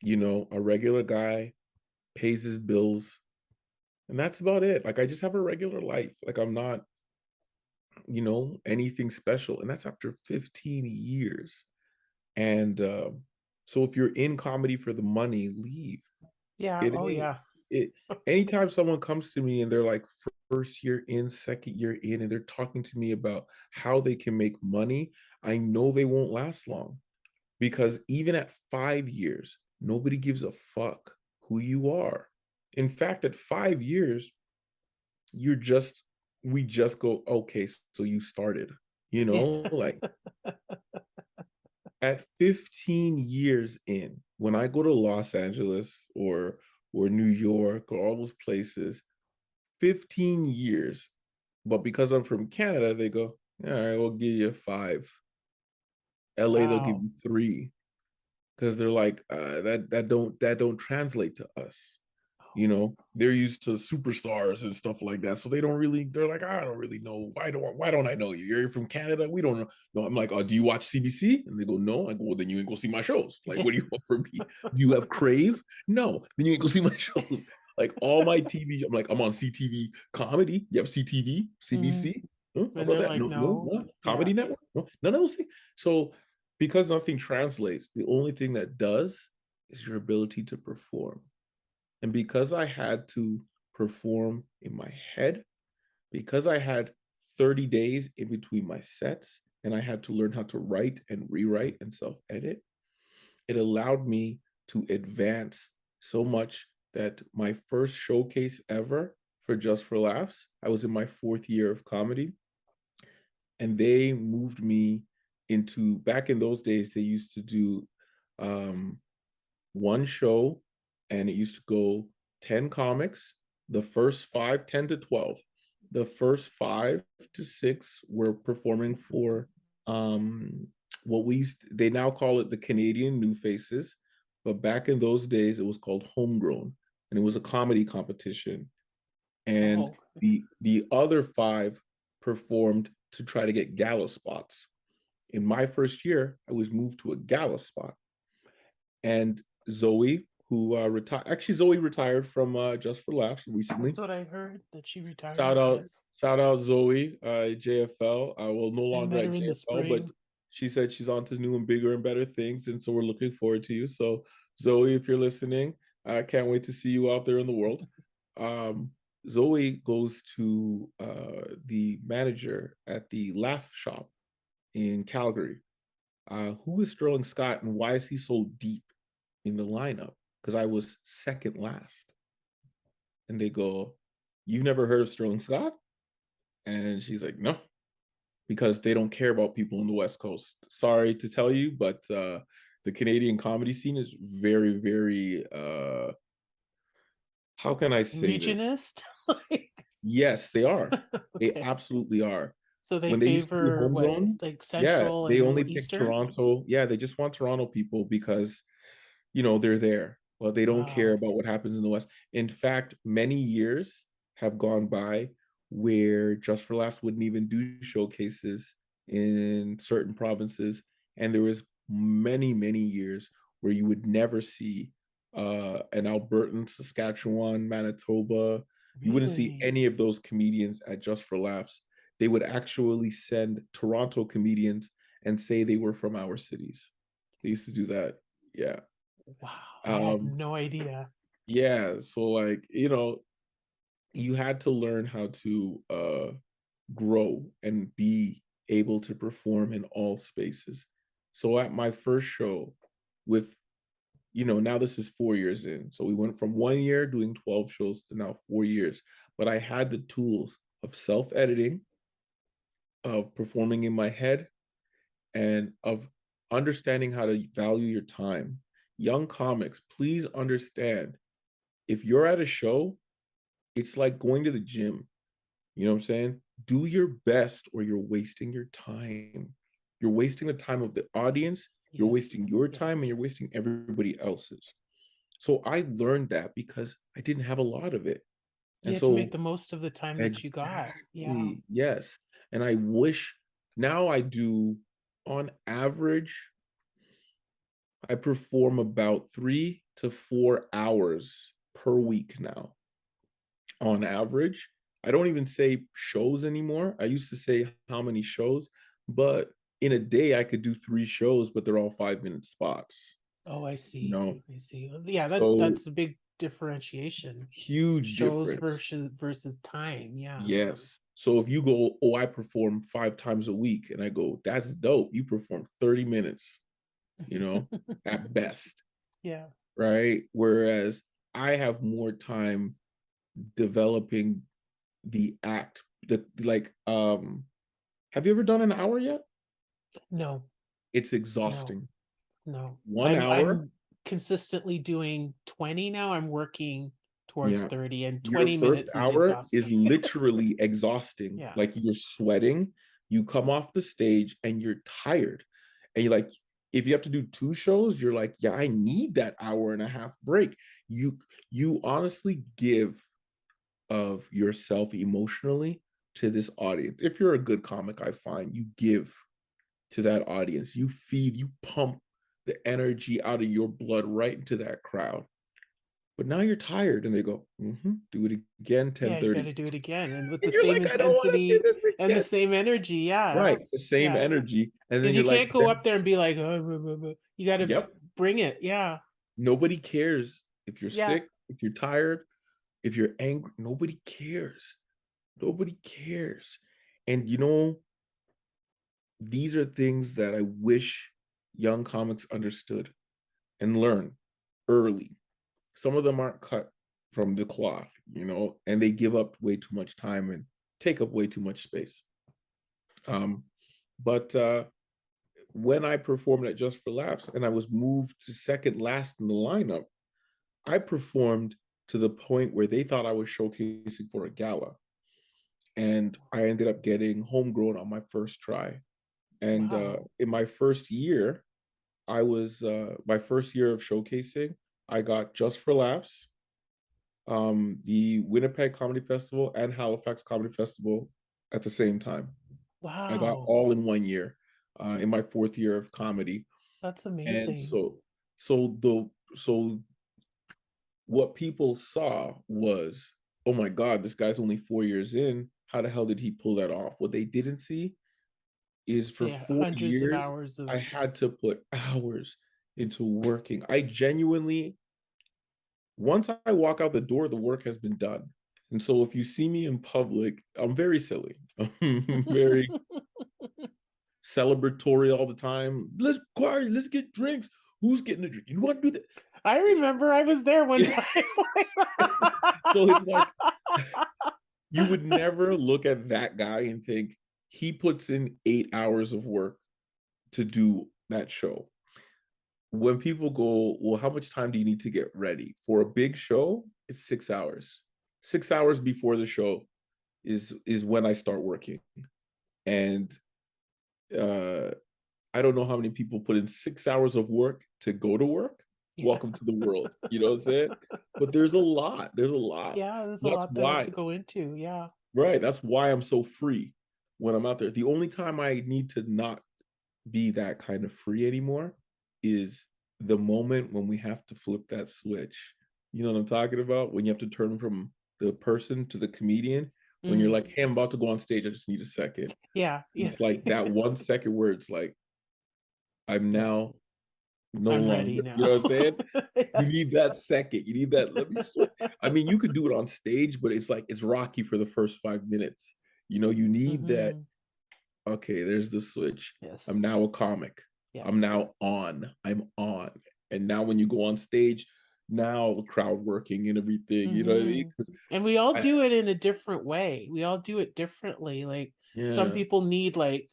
a regular guy, pays his bills, and that's about it. Like I just have a regular life. Like I'm not, anything special. And that's after 15 years. And so if you're in comedy for the money, leave. Yeah, It oh ain't yeah. it anytime someone comes to me and they're like first year in, second year in, and they're talking to me about how they can make money, I know they won't last long. Because even at 5 years, nobody gives a fuck who you are. In fact, at 5 years, you're just we just go, okay, so you started, Yeah. like at 15 years in, when I go to Los Angeles or New York or all those places, 15 years. But because I'm from Canada, they go, all right, we'll give you 5. LA, they'll give Wow. you 3 because they're like, that don't translate to us. They're used to superstars and stuff like that, so they're like, I don't really know, why don't I know you, you're from Canada, we don't know. No, I'm like, oh, do you watch CBC? And they go, no. I go, well, then you ain't go see my shows. Like, Yeah. what do you want from me? Do you have Crave? No. Then you ain't go see my shows. Like all my TV, I'm like, I'm on CTV comedy. You have CTV, Mhm. CBC? How And about they're that? like, No, no, no, what? yeah. Comedy Network? No, none of those things. So because nothing translates, the only thing that does is your ability to perform. And because I had to perform in my head, because I had 30 days in between my sets, and I had to learn how to write and rewrite and self-edit, it allowed me to advance so much that my first showcase ever for Just for Laughs, I was in my fourth year of comedy, and they moved me into, back in those days, they used to do um, one show, and it used to go 10 comics. The first five, 10 to 12. The first 5 to 6 were performing for what they now call it the Canadian New Faces, but back in those days it was called Homegrown, and it was a comedy competition. And Oh, the other 5 performed to try to get gala spots. In my first year, I was moved to a gala spot, and Zoe, who retired. Actually, Zoe retired from Just for Laughs recently. that's what I heard that she Shout retired. out, Yes. shout out Zoe, JFL. Well, no I longer met at her in the JFL, but spring. she said she's on to new and bigger and better things, and so we're looking forward to you. So, Zoe, if you're listening, I can't wait to see you out there in the world. Um, Zoe goes to the manager at the Laugh Shop in Calgary. Who is Sterling Scott, and why is he so deep in the lineup? Because I was second last. And they go, "You've never heard of Sterling Scott?" And she's like, "No," because they don't care about people on the West Coast. Sorry to tell you, but the Canadian comedy scene is very, very, how can I say this? Regionist. Like, Yes, they are. They okay. absolutely are. So they When they used to do favor what, homegrown, like yeah, Central they and only pick Eastern? Toronto. Yeah, they just want Toronto people because they're there. Well, they don't care Wow. about what happens in the West. In fact, many years have gone by where Just for Laughs wouldn't even do showcases in certain provinces. And there was many, many years where you would never see an Albertan, Saskatchewan, Manitoba. You wouldn't see Really? any of those comedians at Just for Laughs. They would actually send Toronto comedians and say they were from our cities. They used to do that. Yeah. Wow. I had Um, no idea. yeah, so like, you had to learn how to grow and be able to perform in all spaces. So at my first show with, now this is 4 years in. So we went from 1 year doing 12 shows to now 4 years. But I had the tools of self-editing, of performing in my head, and of understanding how to value your time. Young comics, please understand, if you're at a show, it's like going to the gym. You know what I'm saying? Do your best or you're wasting your time. You're wasting the time of the audience, Yes. you're wasting Yes. your time, and you're Yes. wasting everybody else's. So I learned that because I didn't have a lot of it. You And had to make so, the most of the time that you got. Yeah. exactly, yes. And I wish now I do, on average, I perform about 3 to 4 hours per week now, on average. I don't even say shows anymore. I used to say how many shows, but in a day I could do 3 shows, but they're all 5-minute spots, Oh, I you see. know? I see. Yeah, So that's a big differentiation. huge Shows difference. versus time. Yeah. Yes. So if you go, "Oh, I perform 5 times a week," and I go, "That's dope. You perform 30 minutes, at best." Yeah. Right? Whereas I have more time developing the act. Have you ever done an hour yet? No, It's no, exhausting. no. 1 hour? I'm consistently doing 20 now. I'm working towards Yeah. 30, and Your 20 first minutes is hour is exhausting. literally exhausting. Yeah. Like, you're sweating, you come off the stage and you're tired. And you're like, if you have to do 2 shows, you're like, "Yeah, I need that hour and a half break." You honestly give of yourself emotionally to this audience. If you're a good comic, I find you give to that audience. You feed, you pump the energy out of your blood right into that crowd. but now you're tired. And they go, do it again, Yeah, you 10:30. gotta do it again, and with the And you're same like, I don't want to do intensity this and the again. same energy, yeah, Right. The same yeah. energy. And then Because you're you like, can't go up there and be like, blah, blah, blah." You gotta yep. bring it, yeah, Nobody cares if you're yeah. sick, if you're tired, if you're angry. Nobody cares. Nobody cares. And these are things that I wish young comics understood and learn early. Some of them aren't cut from the cloth, and they give up way too much time and take up way too much space. But when I performed at Just for Laughs and I was moved to second last in the lineup, I performed to the point where they thought I was showcasing for a gala. And I ended up getting homegrown on my first try. And Wow, in my first year, my first year of showcasing, I got Just for Laughs, the Winnipeg Comedy Festival, and Halifax Comedy Festival at the same time. I got wow, all in 1 year, in my fourth year of comedy. that's And amazing. so what people saw was, oh my God, this guy's only 4 years in. How the hell did he pull that off? What they didn't see is for Yeah, four hundreds of years, hours I of had to put hours into working. I genuinely, once I walk out the door, the work has been done. And so if you see me in public, I'm very silly. I'm very celebratory all the time. Let's get drinks. Who's getting a drink? You want to do I remember I was there one that? time. So it's like you would never look at that guy and think he puts in 8 hours of work to do that show. When people go, well, how much time do you need to get ready for a big show? It's 6 hours. 6 hours before the show is when I start working. And uh I don't know how many people put in 6 hours of work to go to work. Yeah. Welcome to the world. You know what I'm saying? But there's a lot. There's a lot. Yeah, there's a That's lot that has why, to go into, yeah. right? That's why I'm so free when I'm out there. The only time I need to not be that kind of free anymore is the moment when we have to flip that switch. You know what I'm talking about? When you have to turn from the person to the comedian, when you're Mhm. like, hey, I'm about to go on stage, I just need a second. Yeah, And yeah. it's like that 1 second where it's like, I'm Yeah, now no I'm longer, ready you know now. what I'm saying? You need Yes. that second. You need that. Let me switch. I mean, you could do it on stage, but it's like it's rocky for the first 5 minutes. You need that. Mhm. Okay, there's the switch. I'm Yes, now a comic. I'm yes. now on. I'm on. And now when you go on stage, now the crowd working and everything. You know what I mean? Mhm. 'Cause And we all I, do it in a different way. We all do it differently, like, some yeah. people need, like,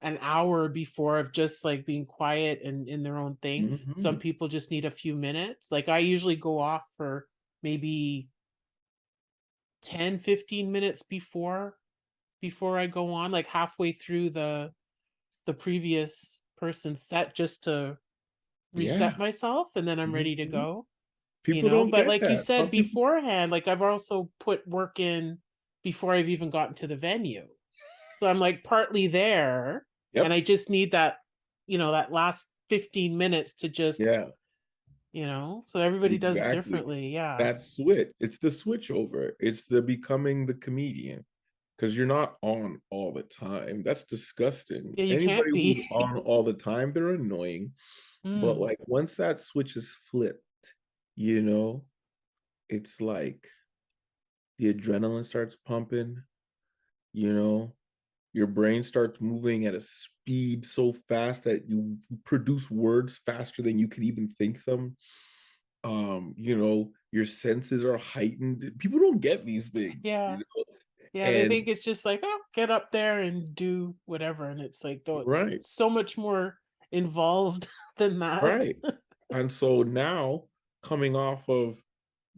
an hour before of just, like, being quiet and in their own thing. Some Mhm. people just need a few minutes. Like, I usually go off for maybe 10, 15 minutes before I go on, like, halfway through the previous person's set just to reset Yeah. myself, and then I'm ready to Mhm. go, People don't But get like you that. said Some people, beforehand, like, I've also put work in before I've even gotten to the venue. So I'm, like, partly there, and yep, I just need that, that last 15 minutes to just, yeah. so everybody does it Exactly. differently, yeah. That switch. It's the switch over. It's the becoming the comedian because you're not on all the time. That's disgusting. Yeah, you can't Anybody who's be. on all the time, they're annoying. But Mm, like once that switch is flipped, you know, it's like the adrenaline starts pumping, you know, your brain starts moving at a speed so fast that you produce words faster than you can even think them. Your senses are heightened. People don't get these things, yeah. Yeah, they and think it's just like, "Oh, get up there and do whatever," and it's like, "No, right, it's so much more involved than that." right. And so now, coming off of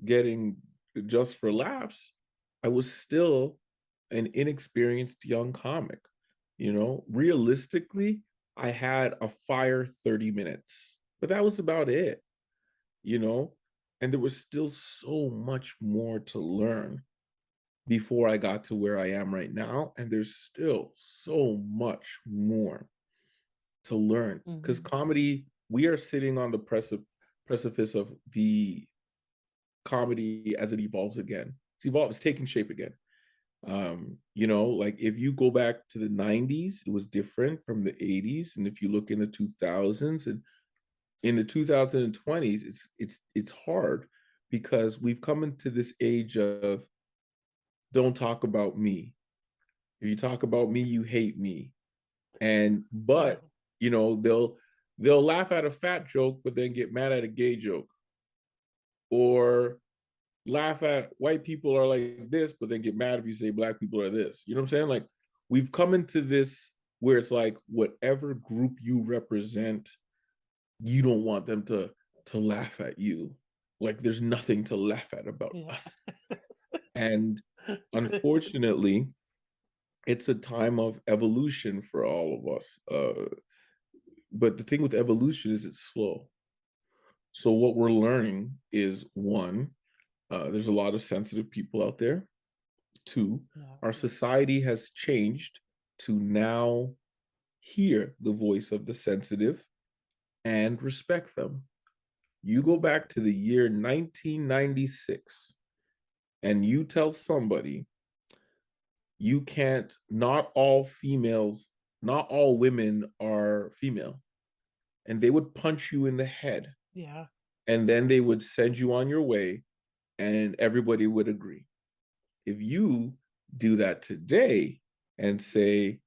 getting Just for Laughs, I was still an inexperienced young comic. Realistically, I had a fire 30 minutes, but that was about it, you know, and there was still so much more to learn before I got to where I am right now. And there's still so much more to learn because Mhm. comedy, we are sitting on the precipice of the comedy as it evolves again. It's taking shape again. Like if you go back to the 90s, it was different from the 80s. And if you look in the 2000s and in the 2020s, it's hard because we've come into this age of don't talk about me. If you talk about me, you hate me. And Yeah. but they'll laugh at a fat joke, but then get mad at a gay joke. Or laugh at white people are like this, but then get mad if you say black people are this. You know what I'm saying? Like we've come into this where it's like whatever group you represent, you don't want them to laugh at you. Like there's nothing to laugh at about Yeah. us. And unfortunately, it's a time of evolution for all of us. But the thing with evolution is it's slow. So what we're learning is one, there's a lot of sensitive people out there. Two, Yeah. our society has changed to now hear the voice of the sensitive and respect them. You go back to the year 1996 and you tell somebody you can't, not all females, not all women are female, and they would punch you in the head Yeah. and then they would send you on your way and everybody would agree. If you do that today and say,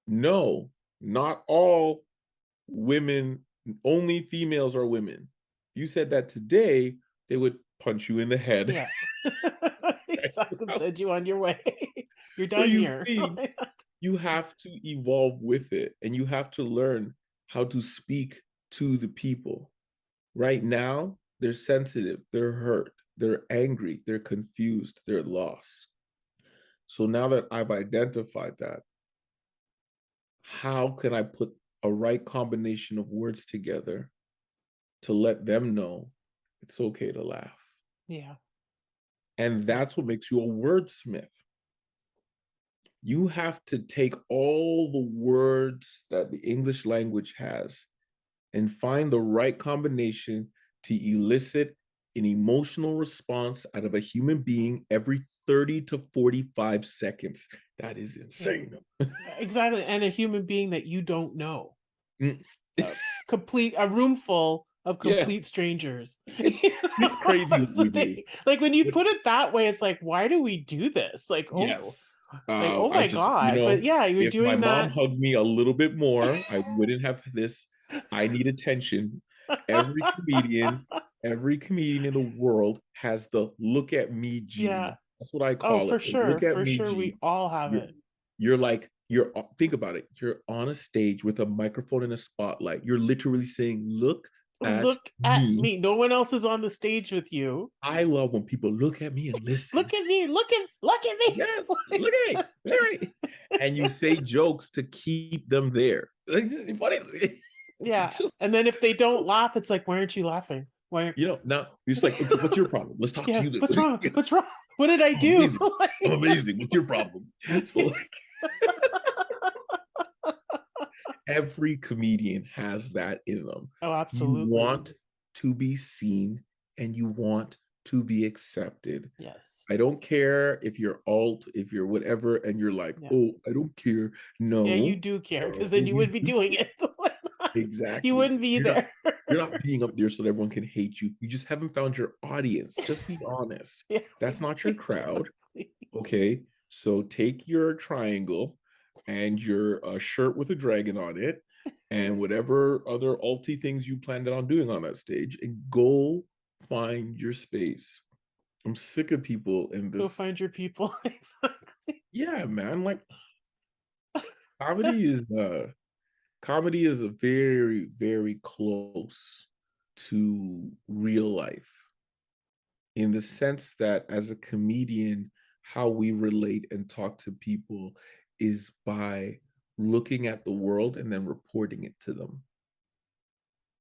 no, not all women, only females are women. If you said that today, they would punch you in the head. Yeah. Exactly. Send you on your way. You're So done you here. see, you have to evolve with it and you have to learn how to speak to the people. Right now, they're sensitive, they're hurt, they're angry, they're confused, they're lost. So now that I've identified that, how can I put a right combination of words together to let them know it's okay to laugh? Yeah. And that's what makes you a wordsmith. You have to take all the words that the English language has and find the right combination to elicit an emotional response out of a human being every 30 to 45 seconds. That is Yeah. insane. Exactly. And a human being that you don't know. Mm. A room full of Yeah, complete strangers. it's it's crazy what That's the we thing. do. Like when you But put it that way, it's like, why do we do this? yes, Like, oh I my just, God. But yeah, you're if my doing mom that. hugged me a little bit more, I wouldn't have this. I need attention. Every comedian, every comedian in the world has the look at me Yeah. gene. That's what I Oh, call for it. The sure. look at For me sure. gene. We all have You're it. think about it. You're on a stage with a microphone and a spotlight. You're literally saying, "Look at Look at me." me. No one else is on the stage with you. I love when people look at me and listen. Look at me. Look at me. Yes, look at me. Look at me. And you say jokes to keep them there. Like, funny, Yeah. just And then if they don't laugh, it's like, why aren't you laughing? Why? now you're just like, okay, what's your problem? Let's talk to Yeah. you. What's wrong? Yes, What's wrong? What did I I'm do? amazing. I'm amazing. What's your problem? So like every comedian has that in them. Oh, You absolutely. want to be seen and you want to be accepted. Yes. I don't care if you're alt, if you're whatever, and you're like, Yeah. oh, I don't care. Yeah, you No, do care no, because then you you wouldn't be do doing care. it. You Exactly. wouldn't be there. You're not being up there so that everyone can hate you. You just haven't found your audience. Just be honest. That's Yes, not your crowd. exactly. Okay. So take your triangle and your shirt with a dragon on it and whatever other alty things you planned on doing on that stage and go find your space. I'm sick of people in Go this. find your people. Exactly. Yeah, man. Like comedy is comedy is a very, very close to real life in the sense that as a comedian, how we relate and talk to people is by looking at the world and then reporting it to them.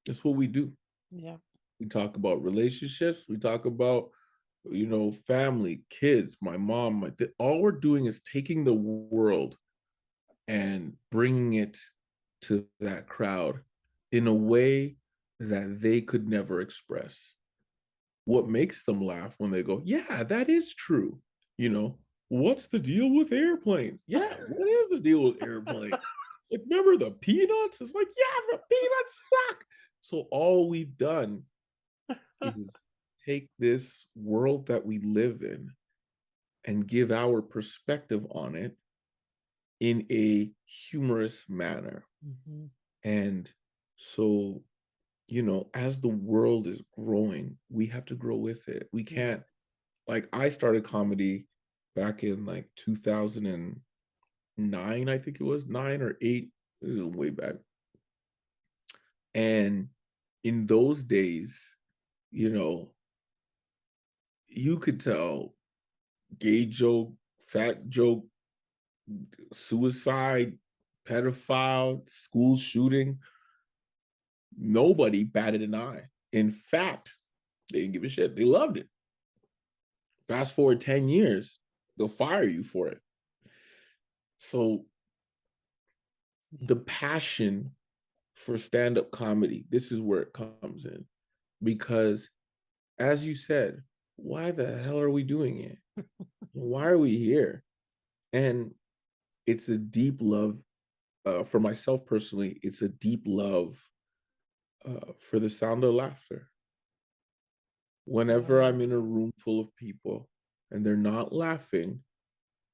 That's what we do. Yeah. We talk about relationships, we talk about family, kids, my mom, all we're doing is taking the world and bringing it to that crowd in a way that they could never express. what makes them laugh when they go, yeah, that is true. You know, what's the deal with airplanes? Yeah, what is the deal with airplanes? Like, remember the peanuts? It's like, yeah, the peanuts suck. So all we've done is take this world that we live in and give our perspective on it in a humorous manner. Mhm. And so, as the world is growing, we have to grow with it. We Yeah. can't, like, I started comedy back in like 2009, I think it was 9 or 8, it was way back. And in those days, you know, you could tell gay joke, fat joke, suicide, pedophile, school shooting, nobody batted an eye. In fact, they didn't give a shit. They loved it. Fast forward 10 years, they'll fire you for it. So Yeah. the passion for stand-up comedy, this is where it comes in. Because as you said, why the hell are we doing it? Why are we here? And it's a deep love, for myself personally, it's a deep love for the sound of laughter. Whenever Yeah. I'm in a room full of people and they're not laughing,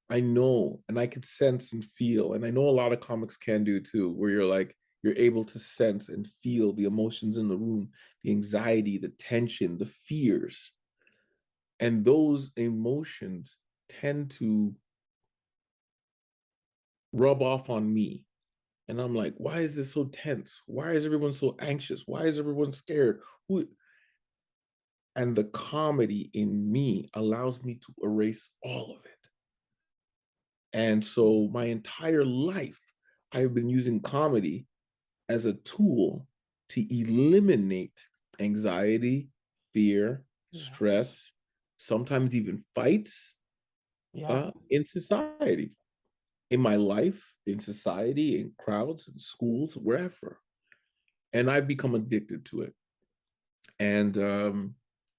I know and I could sense and feel, and I know a lot of comics can do too, where you're able to sense and feel the emotions in the room, the anxiety, the tension, the fears. And those emotions tend to rub off on me. And I'm like, why is this so tense? Why is everyone so anxious? Why is everyone scared? Who And the comedy in me allows me to erase all of it. And so Mhm. my entire life, I've been using comedy as a tool to eliminate anxiety, fear, Yeah. stress, sometimes even fights Yeah. in society, in my life, in society, in crowds, in schools, wherever. And I've become addicted to it. And,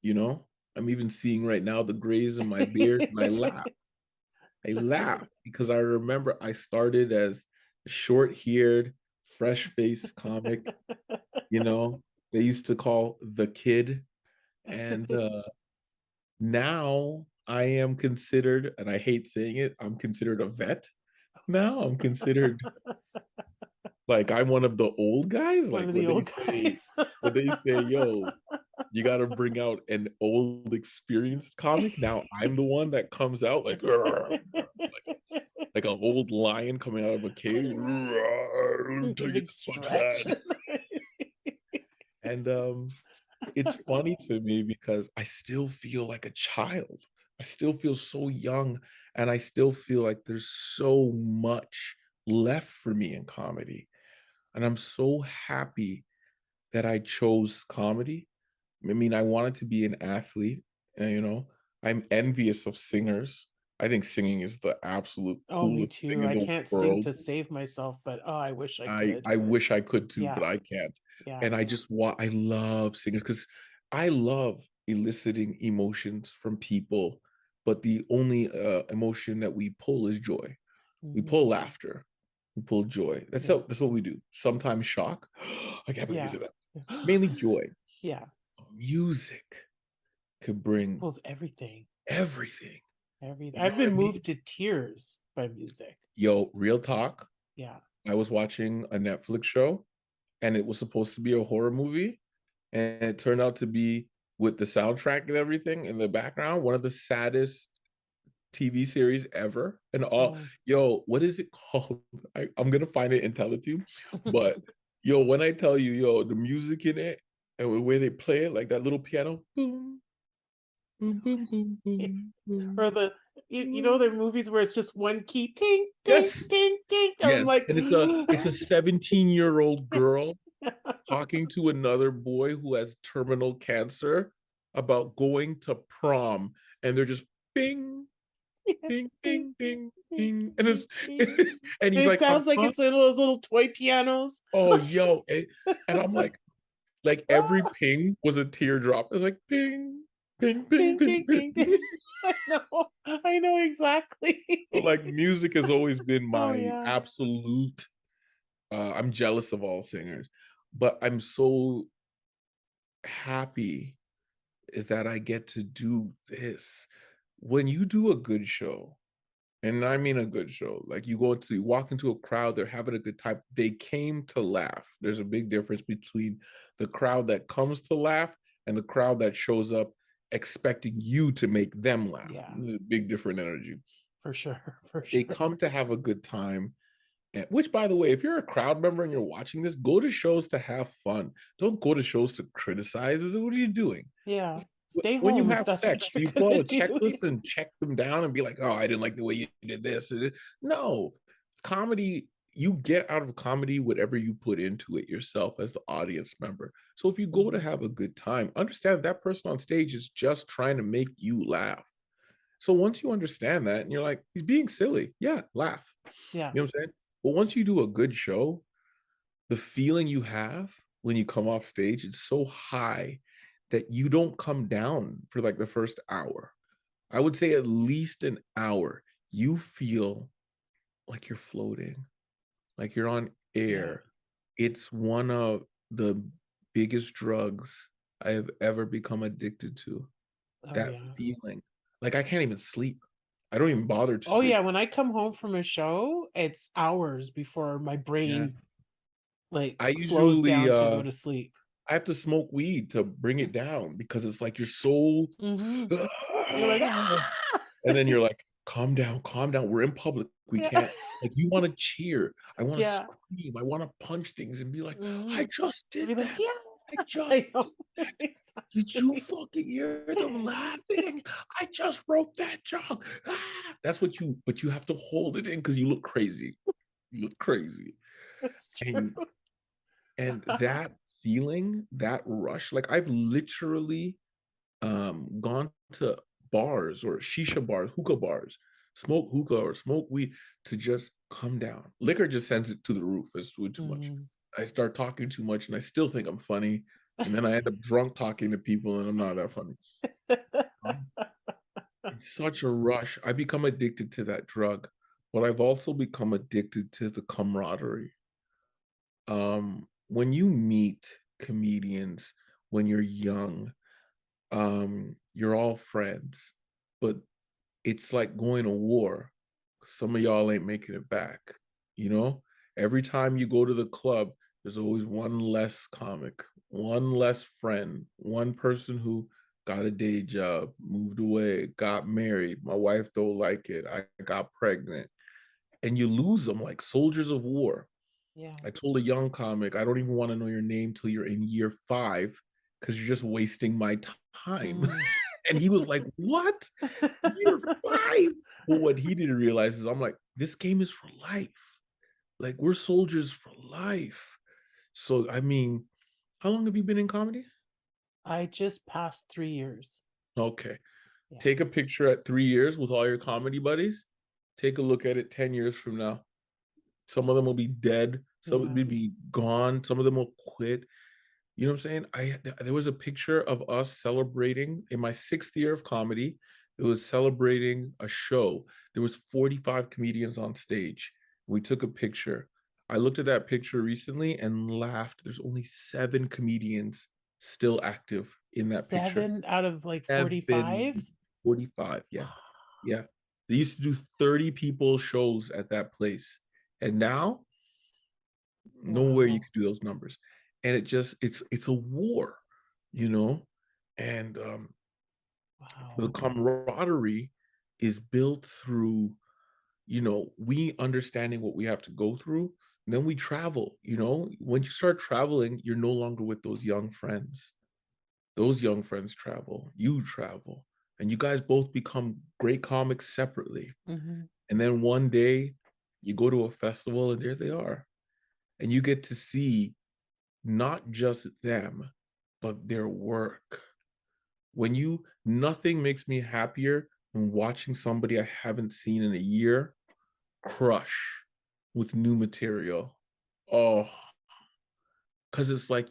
you know, I'm even seeing right now the grays in my beard and I laugh. I laugh because I remember I started as a short-haired, fresh-faced comic, you know, they used to call the kid. And now I am considered, and I hate saying it, I'm considered a vet now. I'm considered like I'm one of the old guys. One Like of the old guys. when they say, yo, you gotta bring out an old experienced comic. Now I'm the one that comes out like, like an old lion coming out of a cave. Tell you Big this much, stretch. man. And it's funny to me because I still feel like a child. I still feel so young, and I still feel like there's so much left for me in comedy. And I'm so happy that I chose comedy. I mean, I wanted to be an athlete, and I'm envious of singers. I think singing is the absolute Oh, me coolest thing too. in I the can't sing world. to save myself, but oh, I wish I I could. I wish I could too, but Yeah. I can't. Yeah. And I love singers because I love eliciting emotions from people, but the only emotion that we pull is joy. We pull Mhm. laughter. We pull joy. Yeah. That's what we do. Sometimes shock. I can't believe you Yeah. said that. Mainly joy. Yeah. Music could bring Pulls everything. everything. Everything. You know I've what been I mean? moved to tears by music. Yo, real talk. Yeah. I was watching a Netflix show and it was supposed to be a horror movie, and it turned out to be, with the soundtrack and everything in the background, one of the saddest TV series ever. And all, Oh. yo, what is it called? I'm gonna find it and tell it to you. But yo, when I tell you, yo, the music in it and the way they play it, like that little piano, boom, boom, boom, boom, boom, Or boom, the there are boom. movies where it's just one key, ting, ting, Yes, ting, ting. I'm yes. like, And it's a 17-year-old girl talking to another boy who has terminal cancer about going to prom, and they're just bing, bing, Ting, bing, bing, ting, bing, and ting, it's ting. and he's It like, sounds like huh? it's one of those little toy pianos. Oh, yo, and I'm like every ping was a teardrop. It's like ping, Ping, ping, Ding, ping, ding, ping. ding, ding. I know exactly. So, like, music has always been Oh, my yeah. absolute I'm jealous of all singers, but I'm so happy that I get to do this. When you do a good show, and I mean a good show, like you walk into a crowd, they're having a good time. They came to laugh. There's a big difference between the crowd that comes to laugh and the crowd that shows up expecting you to make them laugh. Yeah, There's a big different energy. for sure, for They sure. come to have a good time. Which, by the way, if you're a crowd member and you're watching this, go to shows to have fun. Don't go to shows to criticize. What are you doing? Yeah. It's Stay when you home if have that's sex, what do you you're pull out gonna a do. checklist and check them down and be like, "Oh, I didn't like the way you did this." No, comedy. You get out of comedy whatever you put into it yourself as the audience member. So if you go to Mhm. have a good time, understand that person on stage is just trying to make you laugh. So once you understand that and you're like, he's being silly, yeah, laugh. Yeah, You know what I'm saying? But once you do a good show, the feeling you have when you come off stage is so high that you don't come down for like the first hour. I would say at least an hour. You feel like you're floating, like you're on yeah. air. It's one of the biggest drugs I have ever become addicted to. Oh, That yeah. feeling. Like I can't even sleep. I don't even bother to Oh, sleep. yeah, when I come home from a show, it's hours before my Yeah. brain, like, I slows usually down to go to sleep. I have to smoke weed to bring it down because it's like you're so Mhm. You're like, "Ah!" and then you're It's like, calm down. We're in public. We yeah. can't like you want to cheer. I want to Yeah. scream. I want to punch things and be like, I Mhm. just did Be like, that. "Yeah." I just I know. did that. Did you Exactly. fucking hear them laughing? I just wrote that joke. That's what but you have to hold it in because you look crazy. You look crazy. It's true. And that feeling, that rush, like I've literally gone to bars or shisha bars, hookah bars, smoke hookah or smoke weed to just come down. Liquor just sends it to the roof. It's way too much. Mhm. I start talking too much and I still think I'm funny. And then I end up drunk talking to people and I'm not that funny. Um, It's such a rush. I become addicted to that drug, but I've also become addicted to the camaraderie. When you meet comedians when you're young, you're all friends, but it's like going to war. Some of y'all ain't making it back, you know? Every time you go to the club, there's always one less comic, one less friend, one person who got a day job, moved away, got married. My wife don't like it. I got pregnant. And you lose them like soldiers of war. Yeah. I told a young comic, I don't even want to know your name till you're in year 5 because you're just wasting my time. Mm. And he was like, "What? Year 5?" But what he didn't realize is I'm like, "This game is for life. Like, we're soldiers for life." So, I mean, how long have you been in comedy? I just passed 3 years. Okay. Yeah. Take a picture at 3 years with all your comedy buddies. Take a look at it 10 years from now. Some of them will be dead, some will Yeah. be gone, some of them will quit. You know what I'm saying? There was a picture of us celebrating in my 6th year of comedy. It was celebrating a show. There was 45 comedians on stage. We took a picture. I looked at that picture recently and laughed. There's only 7 comedians still active in that picture. 7 out of, like, 45? 7, 45, yeah. Yeah. They used to do 30 people shows at that place. And now nowhere you Wow. could do those numbers. And it's a war, you know? And the Wow. camaraderie is built through, we understanding what we have to go through. And then we travel, you know? When you start traveling, you're no longer with those young friends. Those young friends travel, you travel, and you guys both become great comics separately. Mhm. And then one day you go to a festival and there they are. And you get to see not just them, but their work. Nothing makes me happier than watching somebody I haven't seen in a year crush with new material. Oh, because it's like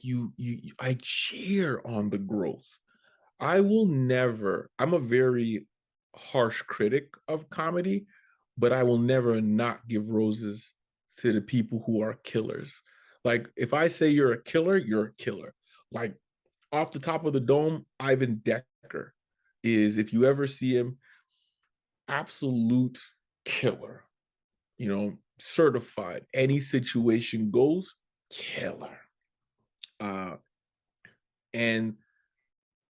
I cheer on the growth. I will never I'm a very harsh critic of comedy, but I will never not give roses to the people who are killers. Like, if I say you're a killer, you're a killer. Like, off the top of the dome, Ivan Decker is, if you ever see him, absolute killer, certified. Any situation goes, killer. Uh, and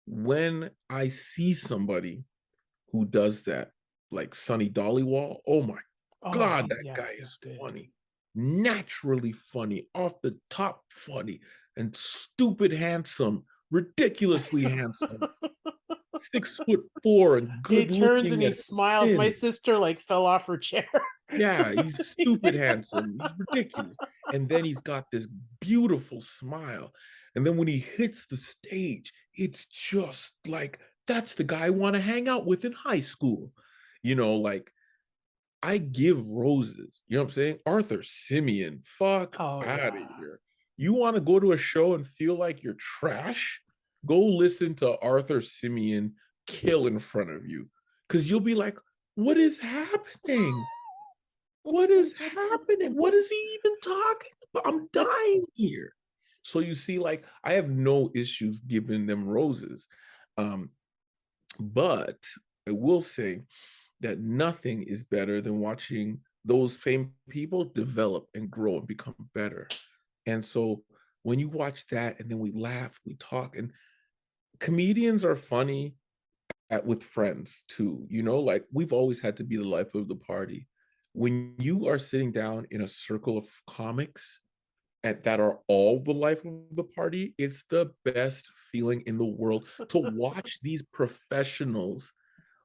when I see somebody who does that, like Sonny Dollywall. Oh my Oh, God, he's that yeah, guy he's is good. funny. Naturally funny, off the top funny, and stupid handsome, ridiculously handsome, 6'4" and He good turns and looking he as smiles. My sin. sister, like, fell off her chair. Yeah, he's stupid handsome. He's ridiculous. And then he's got this beautiful smile. And then when he hits the stage, it's just like, that's the guy I want to hang out with in high school. Like, I give roses. You know what I'm saying? Arthur Simeon, fuck Oh, out of yeah. here. You want to go to a show and feel like you're trash? Go listen to Arthur Simeon kill in front of you. Because you'll be like, what is happening? What is happening? What is he even talking about? I'm dying here. So you see, like, I have no issues giving them roses. Um, but I will say that nothing is better than watching those same people develop and grow and become better. And so when you watch that and then we laugh, we talk, and comedians are funny with friends too, like, we've always had to be the life of the party. When you are sitting down in a circle of comics that are all the life of the party, it's the best feeling in the world to watch these professionals.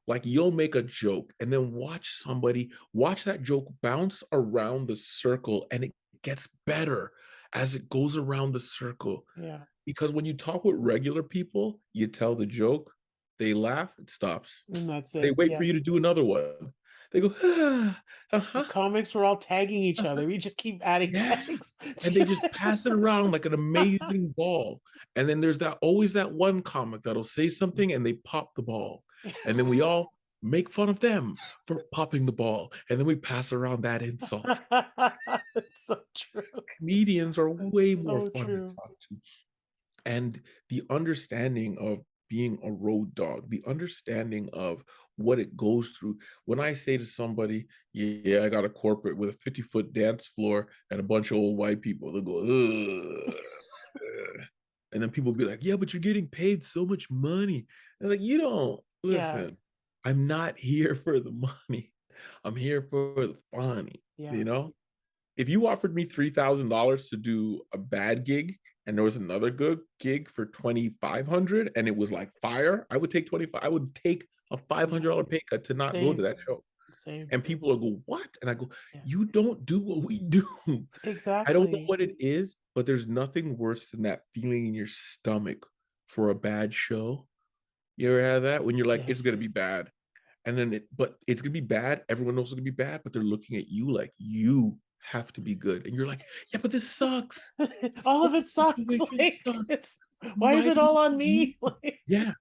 Like, you'll make a joke and then watch that joke bounce around the circle, and it gets better as it goes around the circle. Yeah, Because when you talk with regular people, you tell the joke, they laugh, it stops. and that's They it, wait for yeah. you to do another one. They go, ah, The uh-huh, comics were all tagging each uh-huh. other. We just keep adding Yeah. tags And they to just pass it around like an amazing ball. And then there's that always that one comic that'll say something and they pop the ball. And then we all make fun of them for popping the ball. And then we pass around that insult. It's so true. Comedians are way It's more so fun to true. talk to. And the understanding of being a road dog, the understanding of what it goes through. When I say to somebody, yeah, I got a corporate with a 50-foot dance floor and a bunch of old white people, they'll go, ugh. And then people be like, yeah, but you're getting paid so much money. And like, you don't Yeah, listen, I'm not here for the money. I'm here for the funny, yeah. you know? If you offered me $3,000 to do a bad gig and there was another good gig for 2,500 and it was like fire, I would take 25. I would take a Yeah, $500 pay cut to not go to same, that show. same. And people will go, what? And I go, Yeah, you don't do what we do. I don't know exactly. what it is, but there's nothing worse than that feeling in your stomach for a bad show. You ever had that when you're like, it's gonna Yes. be bad, and then but it's gonna be bad. Everyone knows it's gonna be bad, but they're looking at you like you have to be good, and you're like, yeah, but this sucks. This All of whole it sucks. situation Like, sucks. it's why is Why it do you all on believe me? me? Like, Yeah,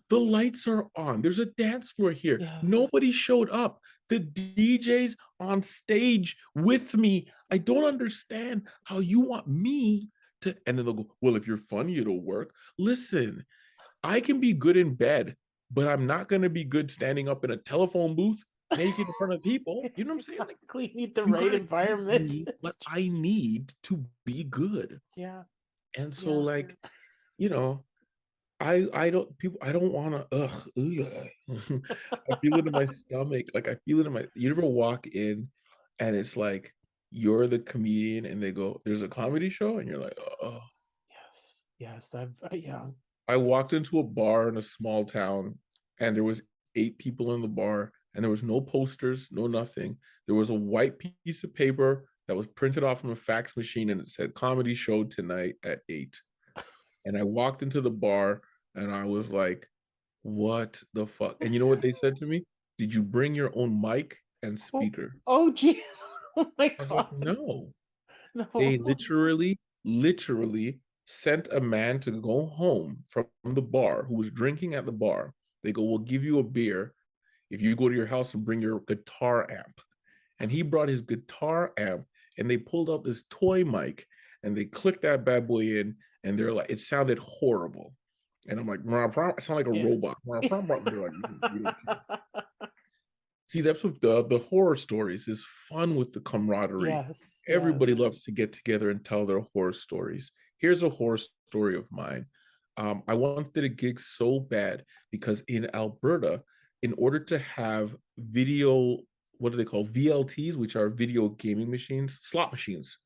the lights are on. There's a dance floor here. yes. Nobody showed up. The DJ's on stage with me. I don't understand how you want me to. And then they'll go, well, if you're funny, it'll work. Listen, I can be good in bed, but I'm not going to be good standing up in a telephone booth naked in front of people. You know what I'm saying? Like, Exactly. Need the you right got to give environment. me what It's true. I need to be good. Yeah, And so, yeah. like, you know, I don't people I don't wanna ugh, ugh. I feel it in my stomach, like, I feel it in my you ever walk in and it's like, you're the comedian and they go, "There's a comedy show?" And you're like, "Oh." Yes, yes. Yeah. I walked into a bar in a small town and there was 8 people in the bar and there was no posters, no nothing. There was a white piece of paper that was printed off from a fax machine and it said, "Comedy show tonight at 8." And I walked into the bar and I was like, what the fuck? And you know what they said to me? Did you bring your own mic and Oh, speaker? oh, jeez. Oh my I was like, God. no. They No. literally sent a man to go home from the bar who was drinking at the bar. They go, we'll give you a beer if you go to your house and bring your guitar amp. And he brought his guitar amp, and they pulled out this toy mic and they clicked that bad boy in, and they're like, it sounded horrible. And I'm like, I sound like a Yeah. robot. They're like, we don't care. See, that's what the horror stories is, fun with the camaraderie. Yes, Everybody yes. loves to get together and tell their horror stories. Here's a horror story of mine. I once did a gig so bad because in Alberta, in order to have video, what do they call VLTs, which are video gaming machines, slot machines,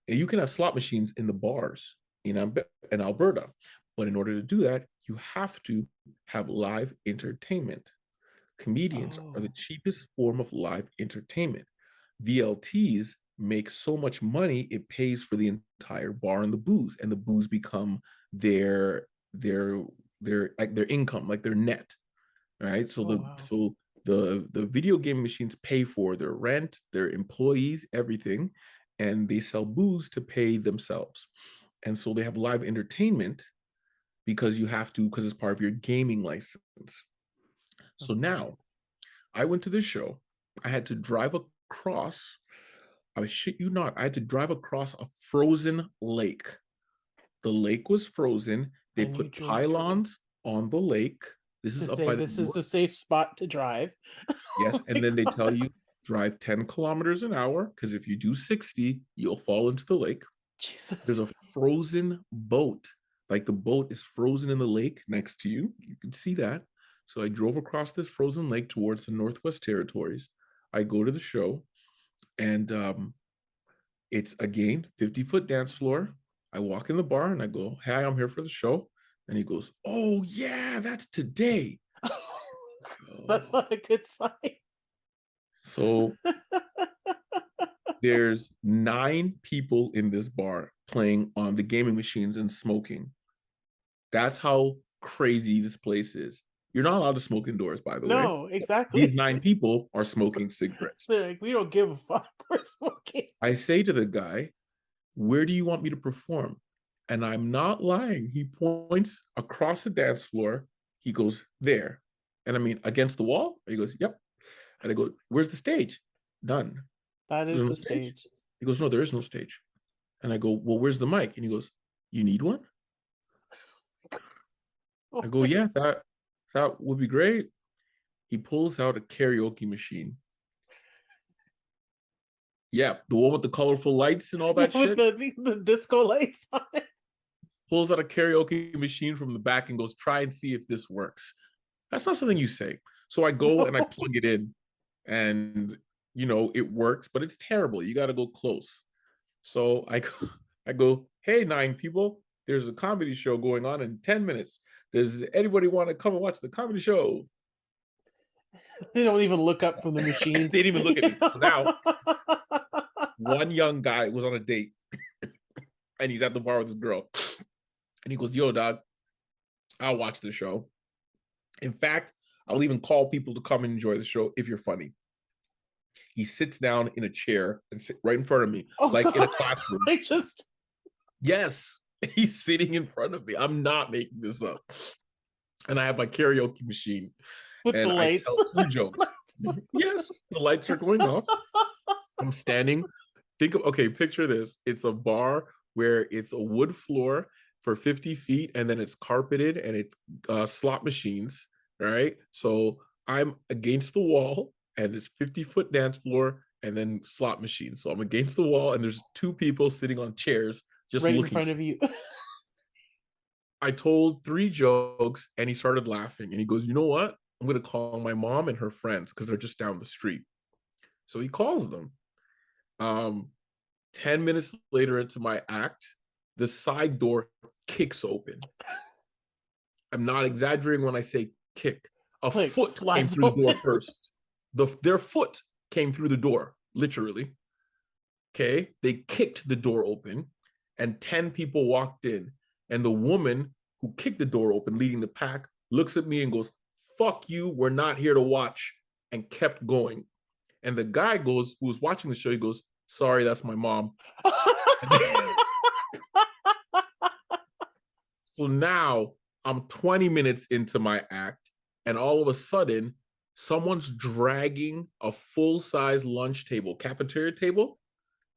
and you can have slot machines in the bars in Alberta, but in order to do that, you have to have live entertainment. Comedians are the Oh, cheapest form of live entertainment. VLTs make so much money it pays for the entire bar and the booze become their their their income, like their net. All right. So oh wow. the video game machines pay for their rent, their employees, everything, and they sell booze to pay themselves. And so they have live entertainment because you have to, because it's part of your gaming license. So Okay. now I went to this show. I had to drive across, I shit you not, I had to drive across a frozen lake. The lake was frozen. They And you put drove through pylons on the lake. This to is up say by the this is north. a safe spot to drive. Yes. Oh my And then they tell God. you drive 10 kilometers an hour because if you do 60, you'll fall into the lake. Jesus. There's a frozen boat. Like the boat is frozen in the lake next to you. You can see that. So I drove across this frozen lake towards the Northwest Territories. I go to the show, and it's again 50-foot dance floor. I walk in the bar and I go, "Hey, I'm here for the show." And he goes, "Oh yeah, that's today." That's Oh. not a good sign. So there's 9 people in this bar playing on the gaming machines and smoking. That's how crazy this place is. You're not allowed to smoke indoors, by the way. No, These exactly. 9 people are smoking cigarettes. They're like, we don't give a fuck. We're smoking. I say to the guy, "Where do you want me to perform?" And I'm not lying. He points across the dance floor. He goes, "There." And I mean, against the wall? And he goes, "Yep." And I go, "Where's the stage?" "None." That "There's is no the stage?" stage. He goes, "No, there is no stage." And I go, "Well, where's the mic?" And he goes, "You need one?" Oh I go, my "Yeah, that would be great." He pulls out a karaoke machine. Yeah, the one with the colorful lights and all yeah, that with shit. the disco lights on it. Pulls out a karaoke machine from the back and goes, "Try and see if this works." That's not something you say. So I go and I No. plug it in, and it works, but it's terrible. You got to go close. So I go, I go, "Hey, 9 people, there's a comedy show going on in 10 minutes. Does anybody want to come and watch the comedy show?" They don't even look up from the They machines. didn't even look at me. So now one young guy was on a date and he's at the bar with his girl. And he goes, "Yo, dog, I'll watch the show. In fact, I'll even call people to come and enjoy the show if you're funny." He sits down in a chair and sit right in front of me, Oh like in a God. classroom. I just Yes, he's sitting in front of me. I'm not making this up. And I have my karaoke machine with the and I lights. tell 2 jokes. Yes, the lights are going off. I'm standing. Okay, picture this. It's a bar where it's a wood floor for 50 feet and then it's carpeted and it's slot machines. Right. So I'm against the wall and it's 50-foot dance floor and then slot machines. So I'm against the wall and there's 2 people sitting on chairs just Right in looking. front of you. I told 3 jokes and he started laughing and he goes, "You know what? I'm going to call my mom and her friends because they're just down the street." So he calls them. Um, 10 minutes later into my act, the side door kicks open. I'm not exaggerating when I say kick. A Like foot came flies through the door open. first. Their foot came through the door, literally. Okay. They kicked the door open and 10 people walked in. And the woman who kicked the door open, leading the pack, looks at me and goes, "Fuck you. We're not here to watch," and kept going. And the guy goes, who was watching the show, he goes, "Sorry, that's my mom." And then, So now I'm 20 minutes into my act, and all of a sudden, someone's dragging a full-size lunch table, cafeteria table,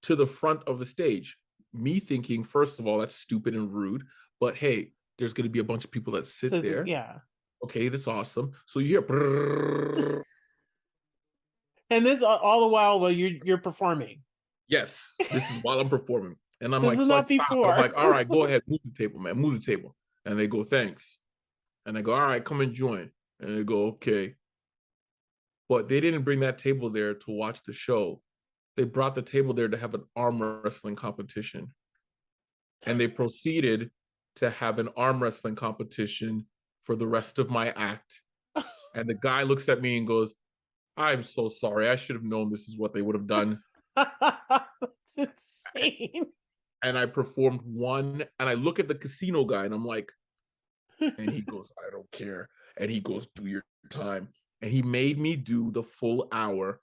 to the front of the stage. Me thinking, first of all, that's stupid and rude, but hey, there's going to be a bunch of people that sit So there. yeah. Okay, that's awesome. So you hear, brrr. And this all the while you're performing. Yes, this is while I'm performing. And I'm This like, is so I not stop and I'm before. like, all right, go ahead, move the table, man, move the table. And they go, thanks. And I go, all right, come and join. And they go, okay. But they didn't bring that table there to watch the show. They brought the table there to have an arm wrestling competition. And they proceeded to have an arm wrestling competition for the rest of my act. And the guy looks at me and goes, I'm so sorry. I should have known this is what they would have done. That's insane. And I performed one, and I look at the casino guy and I'm like, and he goes, I don't care. And he goes, do your time. And he made me do the full hour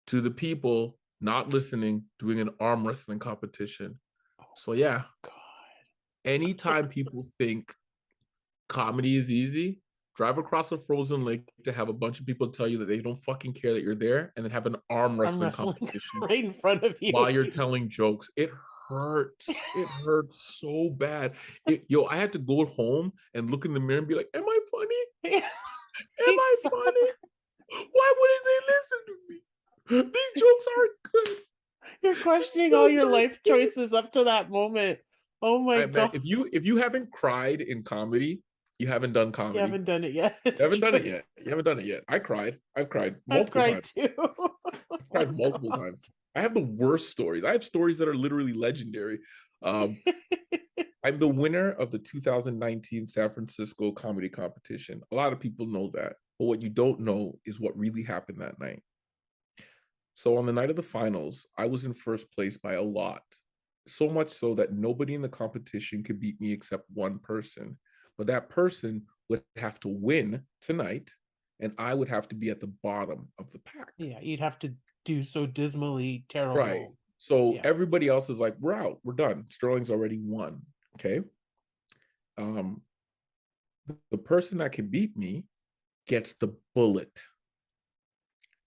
to the people not listening, doing an arm wrestling competition. So yeah, God. anytime people think comedy is easy, drive across a frozen lake to have a bunch of people tell you that they don't fucking care that you're there, and then have an arm I'm wrestling wrestling competition right in front of while you. you're telling jokes. It hurts. It hurts so bad. Yo, I had to go home and look in the mirror and be like, am I funny? Am I Exactly. funny? Why wouldn't they listen to me? These jokes aren't good. You're These questioning all jokes your aren't life good. choices up to that moment. Oh my Man, God. if you haven't cried in comedy, you haven't done You comedy. haven't done it yet. You It's haven't done true. it yet. You haven't done it yet. I cried. I've cried I've multiple cried times. too. I've Oh cried my multiple times. I have the worst stories. I have stories that are literally legendary. Um, God. I'm the winner of the 2019 San Francisco comedy competition. A lot of people know that, but what you don't know is what really happened that night. So on the night of the finals, I was in first place by a lot. So much so that nobody in the competition could beat me except one person. But that person would have to win tonight, and I would have to be at the bottom of the pack. Yeah, you'd have to do so dismally Right. terrible. So Yeah. everybody else is like, we're out, we're done. Sterling's already won. Okay. Um, the person that can beat me gets the bullet.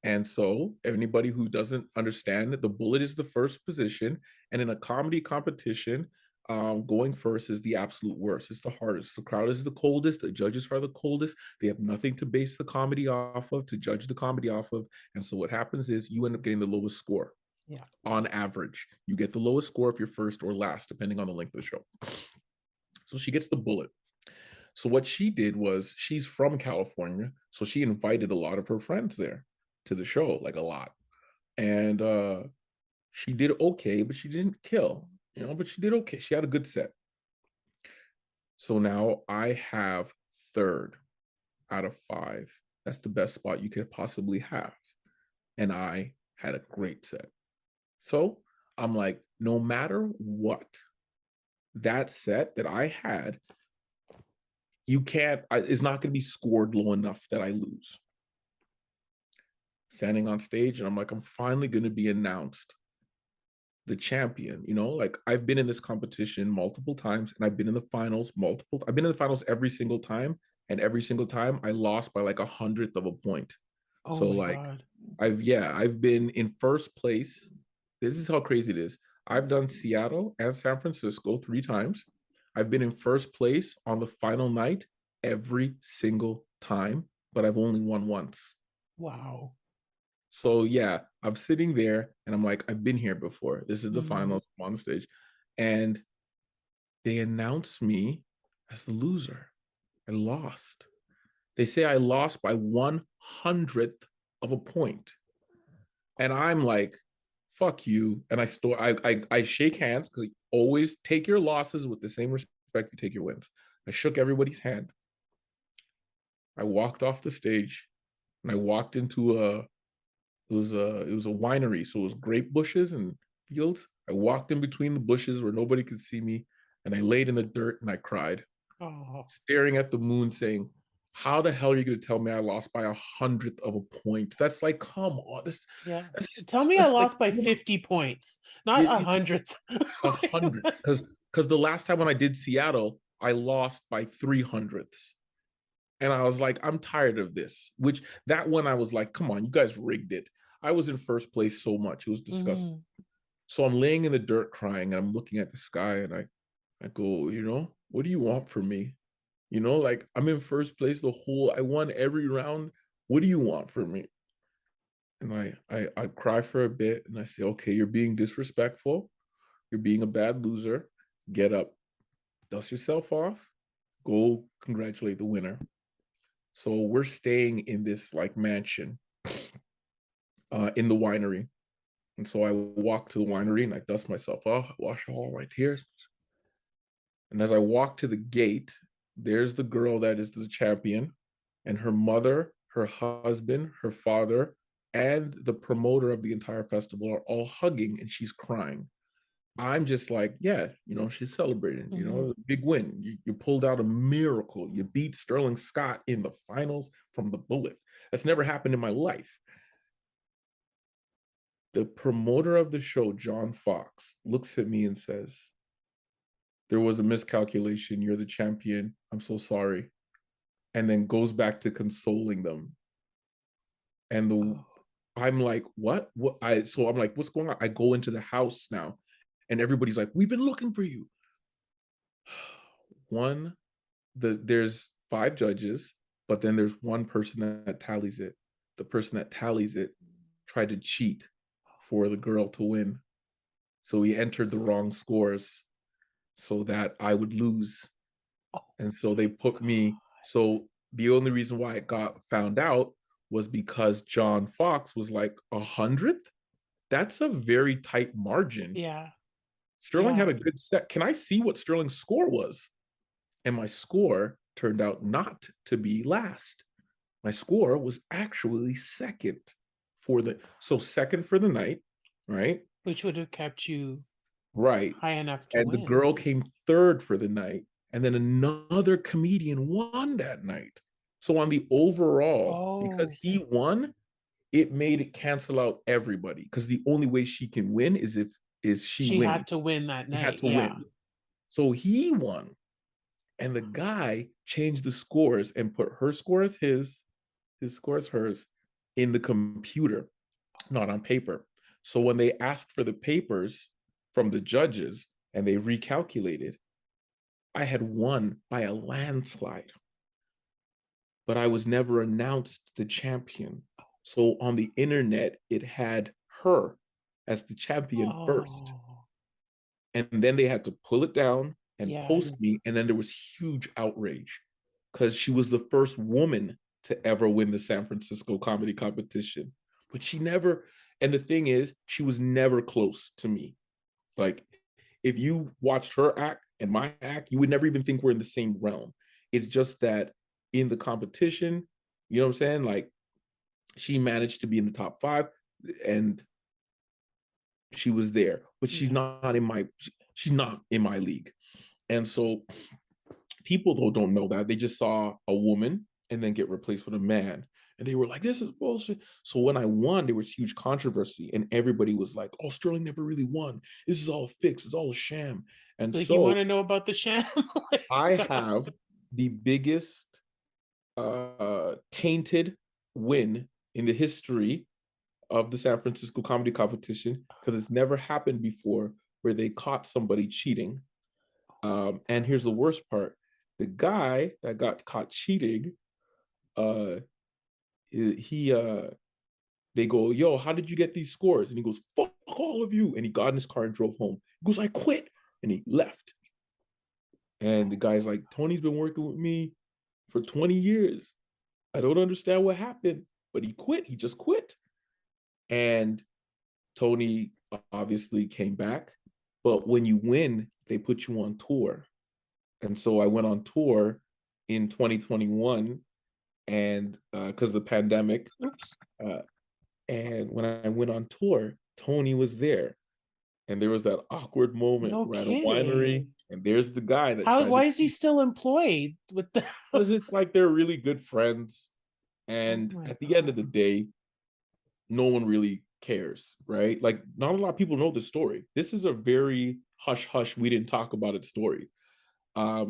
And so, anybody who doesn't understand that the bullet is the first position, and in a comedy competition, going first is the absolute worst. It's the hardest. The crowd is the coldest. The judges are the coldest. They have nothing to base the comedy off of, to judge the comedy off of. And so, what happens is you end up getting the lowest score. Yeah. On average, you get the lowest score if you're first or last, depending on the length of the show. So, she gets the bullet. So what she did was, she's from California, so she invited a lot of her friends there to the show, like a lot. And she did okay, but she didn't kill, but she did okay. She had a good set. So now I have third out of five. That's the best spot you could possibly have. And I had a great set. So I'm like, no matter what, that set that I had, you can't, it's not going to be scored low enough that I lose. Standing on stage, and I'm like, I'm finally going to be announced the champion. Like, I've been in this competition multiple times, and I've been in the finals I've been in the finals every single time, and every single time I lost by like 100th of a point. Oh So my like, God. I've been in first place. This is how crazy it is. I've done Seattle and San Francisco 3 times. I've been in first place on the final night every single time, but I've only won once. Wow. So yeah, I'm sitting there and I'm like, I've been here before. This is the Mhm. finals, I'm on stage. And they announce me as the loser. I lost. They say I lost by 100th of a point. And I'm like, fuck you. And I shake hands, because always take your losses with the same respect you take your wins. I shook everybody's hand. I walked off the stage, and I walked into it was a winery, so it was grape bushes and fields. I walked in between the bushes where nobody could see me, and I laid in the dirt and I cried, Oh. staring at the moon, saying, how the hell are you going to tell me I lost by 100th of a point? That's like, come on. Yeah. That's Tell me I that's like, lost by 50 points, not a hundredth. 100. Because the last time when I did Seattle, I lost by 300ths. And I was like, I'm tired of this. Which that one I was like, come on, you guys rigged it. I was in first place so much. It was disgusting. Mhm. So I'm laying in the dirt crying and I'm looking at the sky and I go, what do you want from me? Like I'm in first place I won every round. What do you want from me? And I cry for a bit and I say, okay, you're being disrespectful. You're being a bad loser. Get up, dust yourself off, go congratulate the winner. So we're staying in this like mansion in the winery. And so I walk to the winery and I dust myself off, wash all my tears. And as I walk to the gate, there's the girl that is the champion, and her mother, her husband, her father, and the promoter of the entire festival are all hugging and she's crying. I'm just like, yeah, she's celebrating, Mhm. big win. You pulled out a miracle. You beat Sterling Scott in the finals from the bullet. That's never happened in my life. The promoter of the show, John Fox, looks at me and says, there was a miscalculation. You're the champion. I'm so sorry. And then goes back to consoling them. And Oh, I'm like, what? So I'm like, what's going on? I go into the house now, and everybody's like, we've been looking for you. One, there's five judges, but then there's one person that tallies it. The person that tallies it tried to cheat for the girl to win. So he entered the wrong scores so that I would lose. oh And so they put God. me, so the only reason why it got found out was because John Fox was like 100th. That's a very tight margin. Yeah. Sterling Yeah. had a good set. Can I see what Sterling's score was? And my score turned out not to be last. My score was actually second second for the night, right? Which would have kept you Right. high enough to And the win. girl came third for the night, and then another comedian won that night. So on the overall, because Oh, he won, it made it cancel out everybody. Because the only way she can win is she she winning. had to win that He had night. to Yeah. win. So he won. And the guy changed the scores and put her score as his score as hers in the computer, not on paper. So when they asked for the papers from the judges and they recalculated, I had won by a landslide, but I was never announced the champion. So on the internet, it had her as the champion first. Oh, And then they had to pull it down and yeah. post me. And then there was huge outrage because she was the first woman to ever win the San Francisco comedy competition. But she never, and the thing is, she was never close to me. Like, if you watched her act and my act, you would never even think we're in the same realm. It's just that in the competition, you know what I'm saying? Like, she managed to be in the top five and she was there, but Yeah. she's not in my league. And so people though don't know that. They just saw a woman and then get replaced with a man. And they were like, this is bullshit. So when I won, there was huge controversy, and everybody was like, oh, Sterling never really won. This is all fixed, it's all a sham. And It's like you want so to know about the sham? I Like, have the biggest tainted win in the history of the San Francisco comedy competition because it's never happened before where they caught somebody cheating. And here's the worst part: the guy that got caught cheating, uh, he they go, "Yo, how did you get these scores?" And he goes, "Fuck all of you!" And he got in his car and drove home. He goes, "I quit," and he left. And the guy's like, "Tony's been working with me for 20 years. I don't understand what happened, but he quit. He just quit." And Tony obviously came back. But when you win, they put you on tour. And so I went on tour in 2021 and because of the pandemic. oops. Uh, and when I went on tour, Tony was there. And there was that awkward moment. No We're at a winery, kidding. and there's the guy that How? tried Why to is he cheat. still employed with the? Because it's like they're really good friends. Oh And my at the end of God. the day, no one really cares, right? Like, not a lot of people know the story. This is a very hush hush, we didn't talk about it story.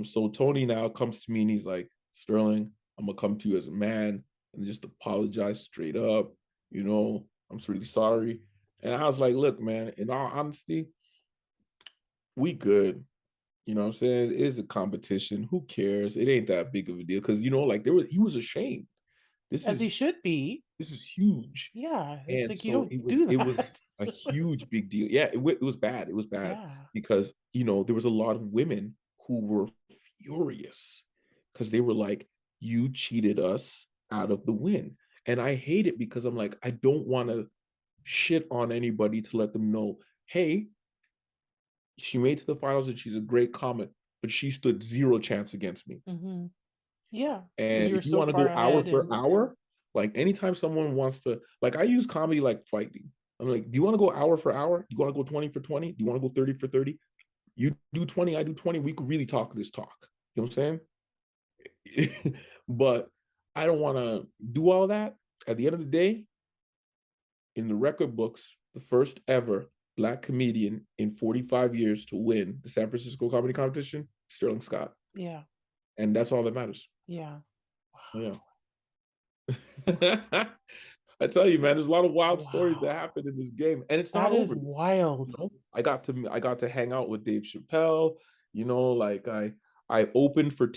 So Tony now comes to me and he's like, Sterling, I'm gonna come to you as a man and just apologize straight up. I'm really sorry. And I was like, look, man, in all honesty, we good. You know what I'm saying? It is a competition. Who cares? It ain't that big of a deal. Cause like he was ashamed. This As he is should be. this is huge. Yeah, it's And like you so don't it was do it was that. a huge big deal. Yeah, it was bad. It was bad Yeah. because there was a lot of women who were furious because they were like, you cheated us out of the win. And I hate it because I'm like, I don't want to shit on anybody to let them know, hey, she made to the finals and she's a great comic, but she stood zero chance against me. Mhm. Yeah, because And you were if you so want to far go hour ahead for and hour, like anytime someone wants to, like I use comedy like fighting. I'm like, do you want to go hour for hour? Do you want to go 20 for 20? Do you want to go 30 for 30? You do 20, I do 20. We could really talk this talk. You know what I'm saying? But I don't want to do all that. At the end of the day, in the record books, the first ever Black comedian in 45 years to win the San Francisco comedy competition, Sterling Scott. yeah, And that's all that matters. yeah. Yeah. Wow. I tell you, man, there's a lot of wild stories that Wow. happen in this game, and it's not That is over. wild. I got to hang out with Dave Chappelle. Like I opened for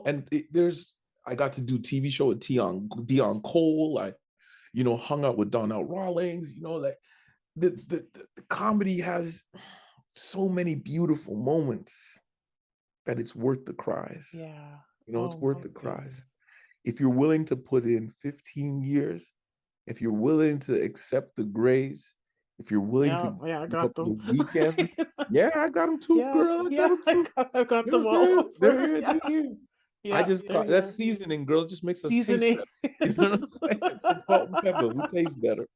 and there's I got to do TV show with Dion Cole. I hung out with Donnell Rawlings. Like the comedy has so many beautiful moments that it's worth the cries. Yeah. It's Oh worth my the cries. goodness. If you're willing to put in 15 years, if you're willing to accept the grays, if you're willing to Yeah, yeah, I give up got them. your weekends, yeah, I got them too, Yeah, girl. I got yeah, them too. I got You know them what I'm all saying? They're over. here, Yeah, they're here. I yeah, just they're caught that here. seasoning, girl. It just makes us taste Seasoning. better. You know what I'm saying? It's like salt and pepper. We taste better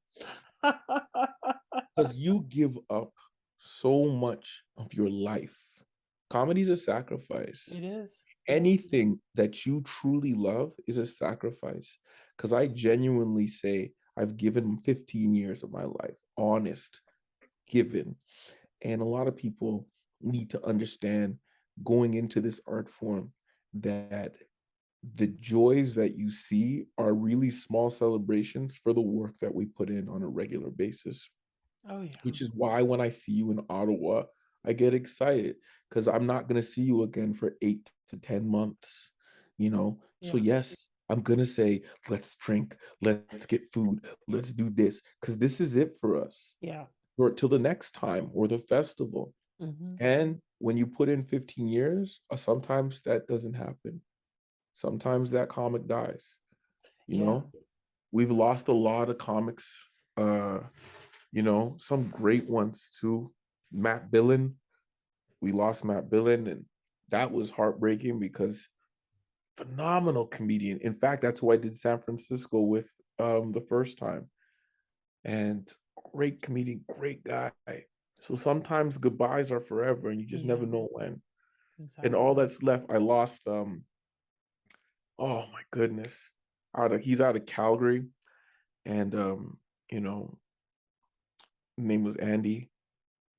because you give up so much of your life. Comedy's a sacrifice. It is. Yeah. Anything that you truly love is a sacrifice. Because I genuinely say I've given 15 years of my life, honest, given. And a lot of people need to understand going into this art form that the joys that you see are really small celebrations for the work that we put in on a regular basis, Oh yeah. which is why when I see you in Ottawa, I get excited because I'm not going to see you again for 8 to 10 months. So, Yeah. yes, I'm going to say, let's drink, let's get food, let's do this because this is it for us Yeah. or till the next time or the festival. Hmm. And when you put in 15 years, sometimes that doesn't happen. Sometimes that comic dies. You Yeah. know, we've lost a lot of comics. Some great ones too. Matt Billen, we lost Matt Billen, and that was heartbreaking because phenomenal comedian. In fact, that's who I did San Francisco with the first time. And great comedian, great guy. So sometimes goodbyes are forever and you just never Yeah. know when. And all Exactly. that's left, I lost oh my goodness. He's out of Calgary and you know, name was Andy.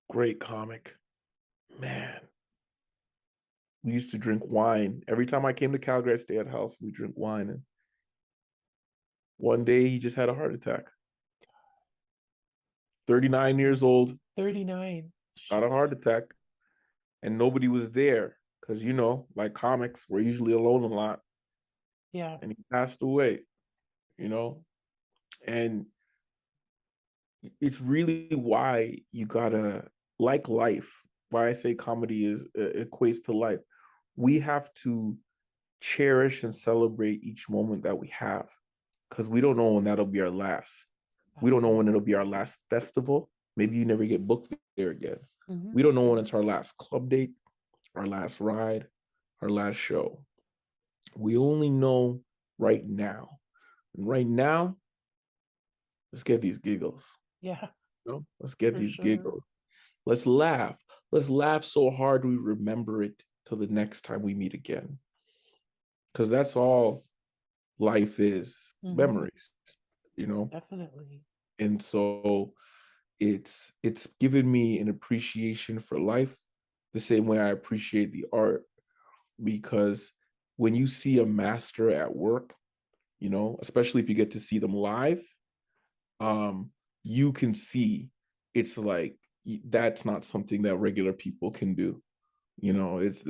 Great comic. Man, we used to drink wine. Every time I came to Calgary, I stay at house. We drink wine. And one day he just had a heart attack. 39 years old, 39. got a Shit. heart attack, and nobody was there because, like comics, we're usually alone a lot. Yeah. And he passed away, you know? And it's really why you gotta like life. Why I say comedy is equates to life. We have to cherish and celebrate each moment that we have because we don't know when that'll be our last. We don't know when it'll be our last festival. Maybe you never get booked there again. Hmm. We don't know when it's our last club date, our last ride, our last show. We only know right now. And right now, let's get these giggles. Yeah, Let's get for these sure. giggles. Let's laugh. Let's laugh so hard we remember it till the next time we meet again. Because that's all life is, Hmm. memories, you know? Definitely. And so it's given me an appreciation for life the same way I appreciate the art, because when you see a master at work, especially if you get to see them live, um, you can see it's like that's not something that regular people can do. It's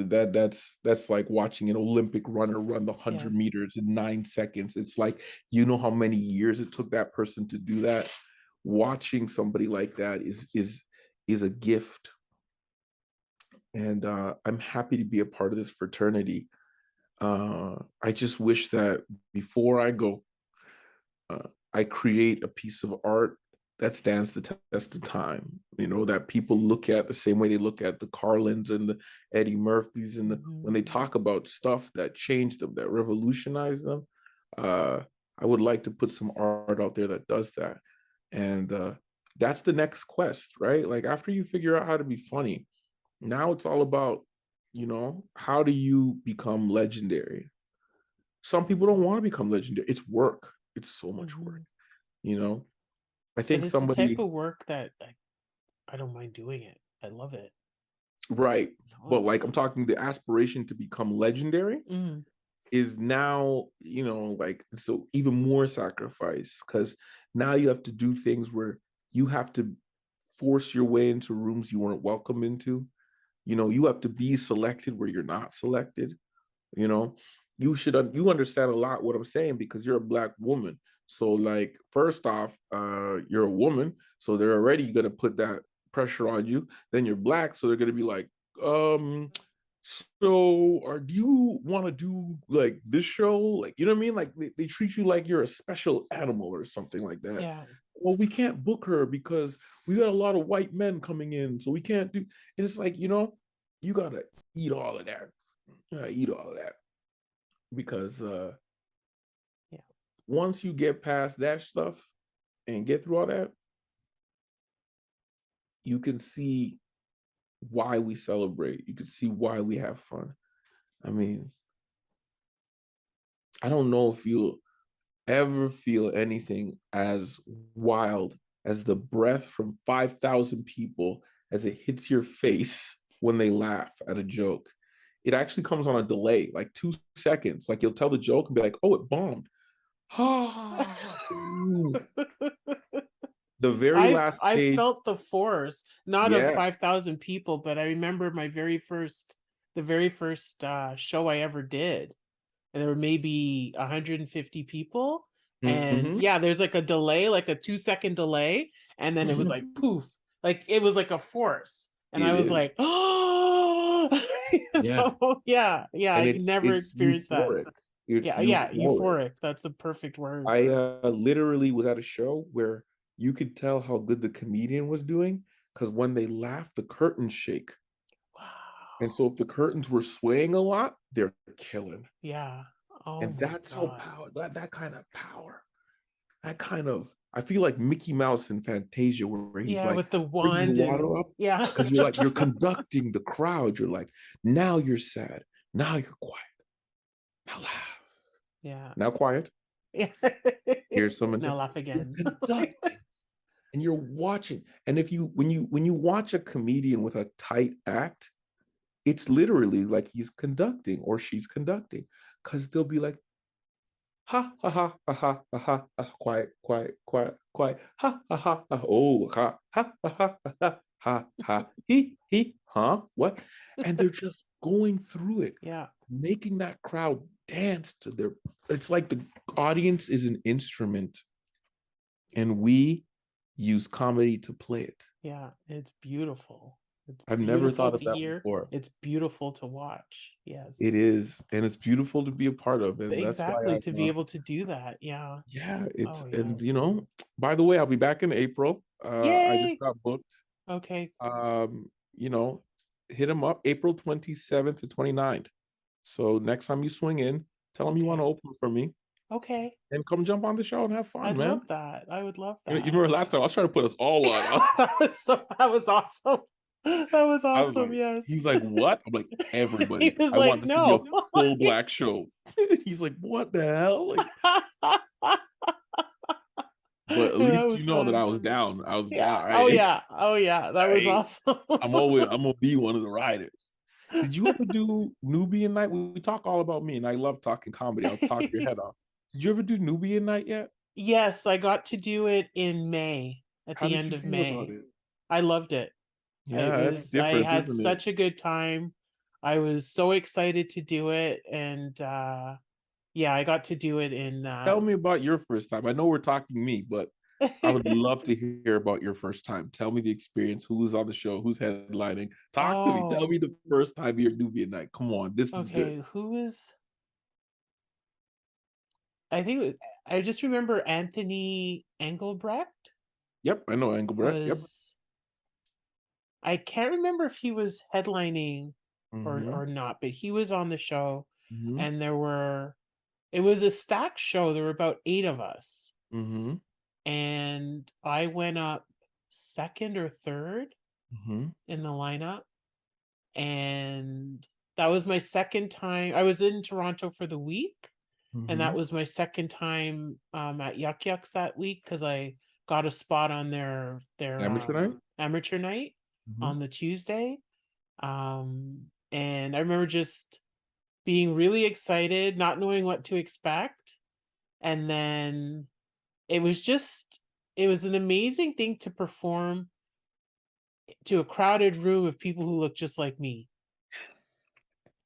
that's like watching an Olympic runner run the 100 Yes. meters in 9 seconds. It's like, how many years it took that person to do that. Watching somebody like that is a gift. And I'm happy to be a part of this fraternity. I just wish that before I go, I create a piece of art that stands the test of time, that people look at the same way they look at the Carlins and the Eddie Murphys, and when they Mhm. talk about stuff that changed them, that revolutionized them. uh, I would like to put some art out there that does that. And that's the next quest, right? Like, after you figure out how to be funny, now it's all about, how do you become legendary? Some people don't want to become legendary. It's work. It's so much work. Mhm. You know, I But think it's the type somebody, of work that I don't mind doing it. I love it. right. No, But like, I'm it's talking, the aspiration to become legendary mm, is now, like, so even more sacrifice, because now you have to do things where you have to force your way into rooms you weren't welcome into. You have to be selected where you're not selected. you know you understand a lot what I'm saying, because you're a Black woman. So, like, first off, you're a woman, so they're already going to put that pressure on you. Then you're Black, so they're going to be like, so, or do you want to do like this show, like, you know what I mean, like, they treat you like you're a special animal or something like that. yeah. Well, we can't book her because we got a lot of white men coming in, so we can't do. And it's like, you gotta eat all of that. Eat all of that, because Yeah. once you get past that stuff and get through all that, you can see why we celebrate. You can see why we have fun. I mean, I don't know if you'll ever feel anything as wild as the breath from 5,000 people as it hits your face when they laugh at a joke. It actually comes on a delay, like 2 seconds. Like, you'll tell the joke and be like, oh, it bombed. The very last I've stage. felt the force, not of Yeah. 5,000 people, but I remember the very first show I ever did. And there were maybe 150 people. And Hmm. yeah, there's like a delay, like a 2-second delay. And then it was like poof, like it was like a force. And I It was is. like, oh, Yeah. yeah, yeah. And I could it's never experience that. euphoric. It's Yeah, yeah, euphoric. euphoric. That's the perfect word. I literally was at a show where you could tell how good the comedian was doing, because when they laugh, the curtains shake. And Wow. so if the curtains were swaying a lot, they're killing. Yeah. Oh And my that's how God. power, that kind of power, that kind of, I feel like Mickey Mouse in Fantasia, where he's Yeah, like with the bringing the wand and water up, yeah. because you're conducting the crowd. You're like, now you're sad. Now you're quiet. Now laugh. Yeah. Now quiet. Yeah. Here's some Now intent. laugh You're again. conducting and you're watching. And if you when you watch a comedian with a tight act, it's literally like he's conducting or she's conducting, because they'll be like, ha ha ha ha ha ha ha, quiet, quiet, quiet, quiet, ha ha ha ha, oh, ha ha ha ha ha ha ha, he, huh, what? And they're just going through it, Yeah. making that crowd dance to their. It's like the audience is an instrument, and we use comedy to play it. Yeah. It's beautiful. It's I've never beautiful thought of to that hear. before. It's beautiful to watch. It Yes. is, and it's beautiful to be a part of, and that's why Exactly. To be able to do that. Yeah. yeah, Oh, it's, and yes. by the way, I'll be back in April. I just Yay. got booked. Okay. Um, you know, Hit them up April 27th to 29th. So next time you swing in, tell them you want to Okay. open for me Okay. and come jump on the show and have fun, I'd man. love that. I would love You that. remember last time I was trying to put us all on. That was awesome. That was I was awesome. like, Yes. he's like, what? I'm like, He everybody. was I want like, this to be a no. full Black show. He's like, what the hell? Like, but at That least you was know that I fun. was down. I was Yeah. down, Oh right? yeah. Oh yeah. That was Right. awesome. I'm gonna be one of the riders. Did you ever do Nubian night? We talk all about me, and I love talking comedy. I'll talk your head off. Did you ever do Nubian night yet? Yes, I got to do it in May, at How the did end you of feel about May. it? I loved it. Yeah, it's I different, had isn't it? such a good time. I was so excited to do it, and yeah, I got to do it in Tell me about your first time. I know we're talking me, but I would love to hear about your first time. Tell me the experience. Who's on the show? Who's headlining? Talk to me. Tell Oh, me the first time you're Nubian night. Come on, this is good. okay. Who was I think it was, I just remember Anthony Engelbrecht Yep, I know Engelbert. Yep. was I can't remember if he was headlining Mm-hmm. or not, but he was on the show, Mm-hmm. and it was a stacked show. There were about 8 of us, Mm-hmm. and I went up second or third Mm-hmm. in the lineup, and that was my second time. I was in Toronto for the week, and Mm-hmm. that was my second time at Yuck Yucks that week because I got a spot on Amateur night? amateur night Mm-hmm. on the Tuesday. And I remember just being really excited, not knowing what to expect, and then it was just it was an amazing thing to perform to a crowded room of people who look just like me,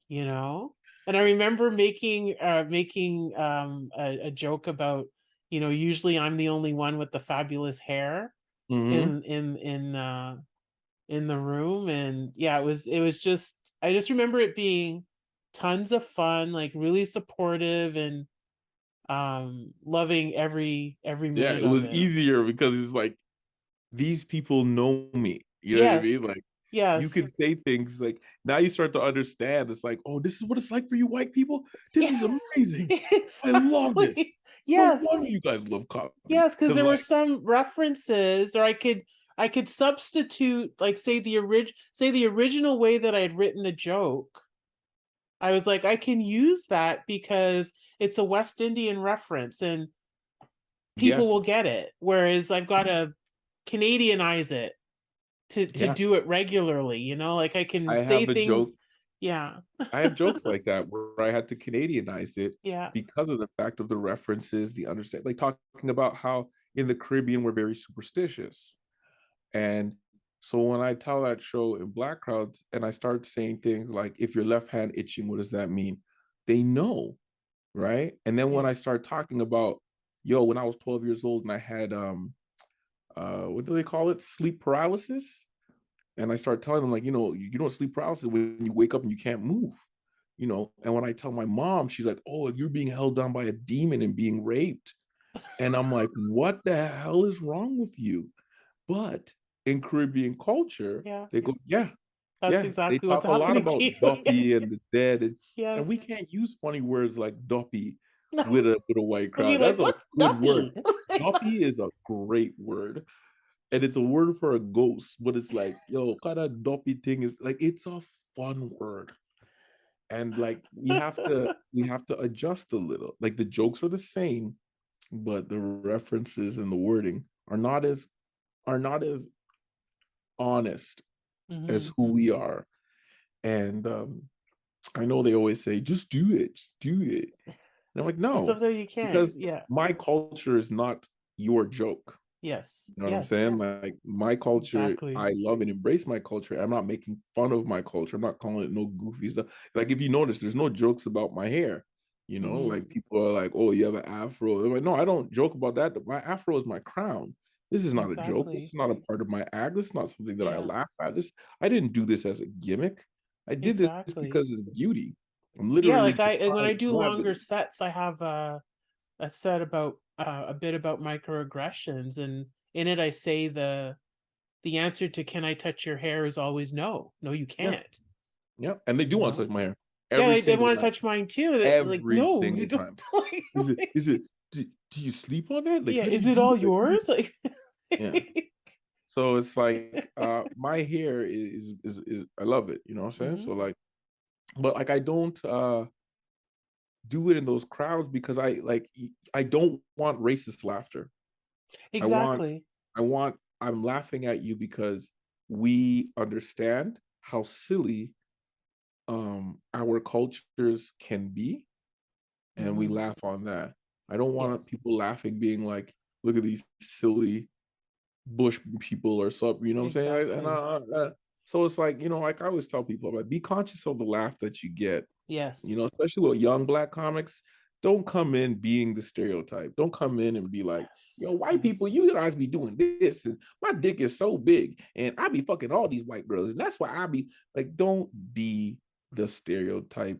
you know? And I remember making a joke about, usually I'm the only one with the fabulous hair Mm-hmm. in the room. And yeah, it was just I just remember it being tons of fun, like really supportive, and loving every Yeah, minute it of was it. easier because it's like these people know me. You know what I mean? Yes. Like you Yes. can say things like now you start to understand. It's like, oh, this is what it's like for you white people. This is Yes. amazing. I love this. Exactly. No Yes. wonder you guys love comedy. Yes, because Because there were like, some references, or I could substitute, like, say the original way that I had written the joke. I was like, I can use that because it's a West Indian reference and yeah, people will get it. Whereas I've got to Canadianize it to yeah. do it regularly, like I can I say have a things. joke. Yeah. I have jokes like that where I had to Canadianize it Yeah. because of the fact of the references, the understand, like talking about how in the Caribbean we're very superstitious. And so when I tell that show in black crowds and I start saying things like, if your left hand itching, what does that mean? They know, right? And then when Yeah. I start talking about, yo, when I was 12 years old and I had what do they call it? Sleep paralysis. And I start telling them, like, you don't sleep paralysis when you wake up and you can't move, And when I tell my mom, she's like, oh, you're being held down by a demon and being raped. And I'm like, what the hell is wrong with you? But in Caribbean culture, Yeah. they go, yeah, That's yeah. They exactly what's talk a lot happening to about you. duppy Yes. and the dead, and we Yes. can't use funny words like duppy No. with a white They'll be crowd. like, That's a "What's good word. duppy?" Duppy is a great word, and it's a word for a ghost. But it's like, yo, kind of duppy thing is like it's a fun word, and like we have to adjust a little. Like the jokes are the same, but the references and the wording are not as honest as Mhm. who we are. And I know they always say, just do it. And I'm like, And no, sometimes you can't. because Yeah. my culture is not your joke. Yes. You know what I'm Yes. saying? Like my culture, Exactly. I love and embrace my culture. I'm not making fun of my culture. I'm not calling it no goofy stuff. Like if you notice, there's no jokes about my hair. Mhm. Like people are like, "Oh, you have an afro." I'm like, no, I don't joke about that. My afro is my crown. This is not a joke. This Exactly. is not a part of my act. This is not something that I Yeah. laugh at. I didn't do this as a gimmick. I did this Exactly. because it's beauty. I'm Yeah, literally like just when trying I to do grab it. longer sets, I have a set about a bit about microaggressions, and in it I say the answer to "Can I touch your hair?" is always no. No, you Yeah, can't, yeah. And they do you want to touch know? my hair Yeah, every they single wanna night. touch mine too. They're like, Every "No, you single don't." time. Like, Is it do you sleep on that? Like, yeah, how do "Is you it do all that? yours?" Like Yeah. So it's like my hair is I love it, you know what I'm saying? Mhm. So like but like I don't do it in those crowds because I don't want racist laughter. I want, Exactly. I'm laughing at you because we understand how silly our cultures can be, and we Hmm. laugh on that. I don't want Yes. people laughing, being like, look at these silly bush people or something, you know what I'm saying? Exactly. So it's like, like I always tell people, like, be conscious of the laugh that you get, Yes. especially with young black comics. Don't come in being the stereotype. Don't come in and be like, Yes. white Yes. people, you guys be doing this, and my dick is so big, and I be fucking all these white girls, and that's why I be like, don't be the stereotype.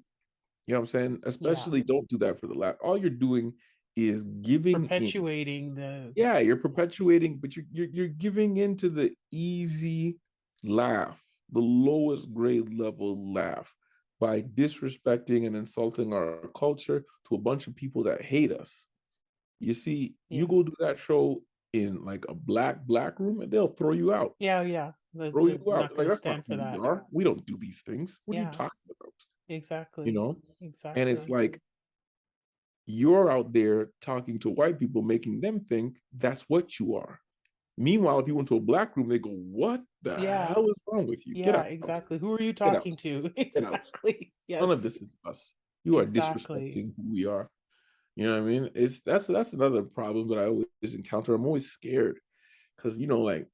You know what I'm saying? Yeah. Especially don't do that for the laugh. All you're doing is giving in. Perpetuating the. Yeah, you're perpetuating, but you're giving into the easy laugh, the lowest grade level laugh, by disrespecting and insulting our culture to a bunch of people that hate us. You see, you Yeah. go do that show in like a black room, and they'll throw you out. Yeah. Yeah. Throw you out. Not Like, going to that's not stand who for we that. are. We don't do these things. What are you Yeah. talking about? You Exactly. know? And it's Exactly. like, you're out there talking to white people, making them think that's what you are. Meanwhile, if you went to a black room, they go, "What the Yeah. hell is wrong with you? Get Yeah. out! Exactly. Who are you Get out! talking to? Get out! Exactly. None of Yes. this is us. You are Exactly. disrespecting who we are." You know what I mean? It's that's another problem that I always encounter. I'm always scared because, like,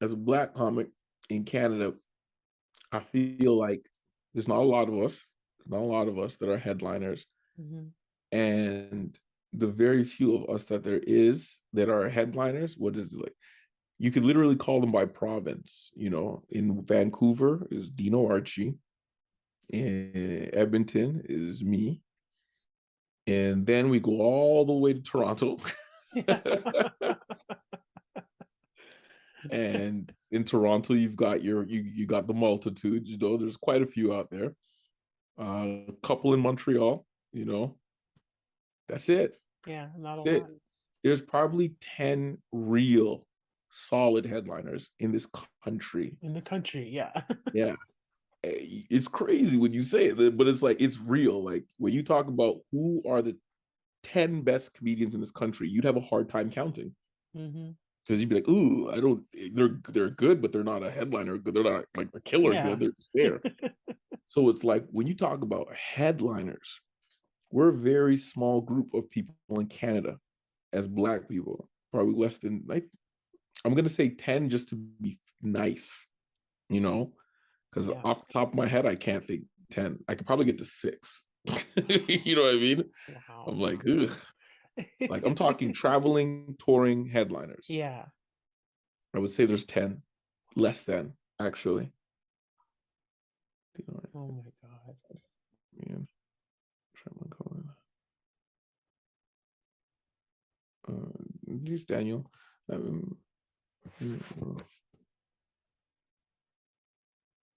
as a black comic in Canada, I feel like there's not a lot of us, not a lot of us that are headliners, Hmm. and the very few of us that there is that are headliners, what is it like? You could literally call them by province. In Vancouver is Dino Archie, in Edmonton is me, and then we go all the way to Toronto. Yeah. And in Toronto, you've got you got the multitude. There's quite a few out there. A couple in Montreal. That's it. Yeah. Not a That's it. lot There's probably 10 real solid headliners in this country. in the country. Yeah. Yeah. It's crazy when you say it, but it's like, it's real. Like, when you talk about who are the 10 best comedians in this country, you'd have a hard time counting, Hmm. because you'd be like, ooh, I don't, they're good, but they're not a headliner good. They're not like the killer good. Yeah. They're just there. So it's like, when you talk about headliners, we're a very small group of people in Canada as black people, probably less than, like, I'm gonna say 10 just to be nice, you know, because Yeah. off the top of my head, I can't think 10. I could probably get to 6. You know what I mean? I'm Wow. like, ugh. Like, I'm talking traveling, touring headliners. Yeah. I would say there's 10, less than, actually. Oh my God. Man, traveling, just Daniel. Um, I'm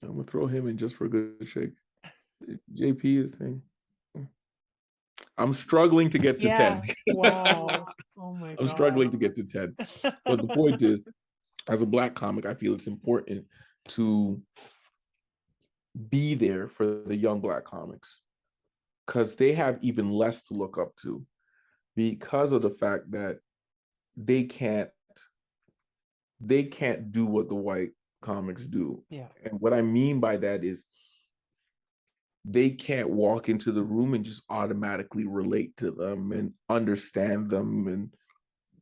gonna throw him in just for a good shake. JP is thing. I'm struggling to get to 10. Yeah. Wow. Oh my I'm God. struggling to get to 10. But the point is, as a black comic, I feel it's important to be there for the young black comics, because they have even less to look up to, because of the fact that they can't they can't do what the white comics do. Yeah. And what I mean by that is, they can't walk into the room and just automatically relate to them and understand them, and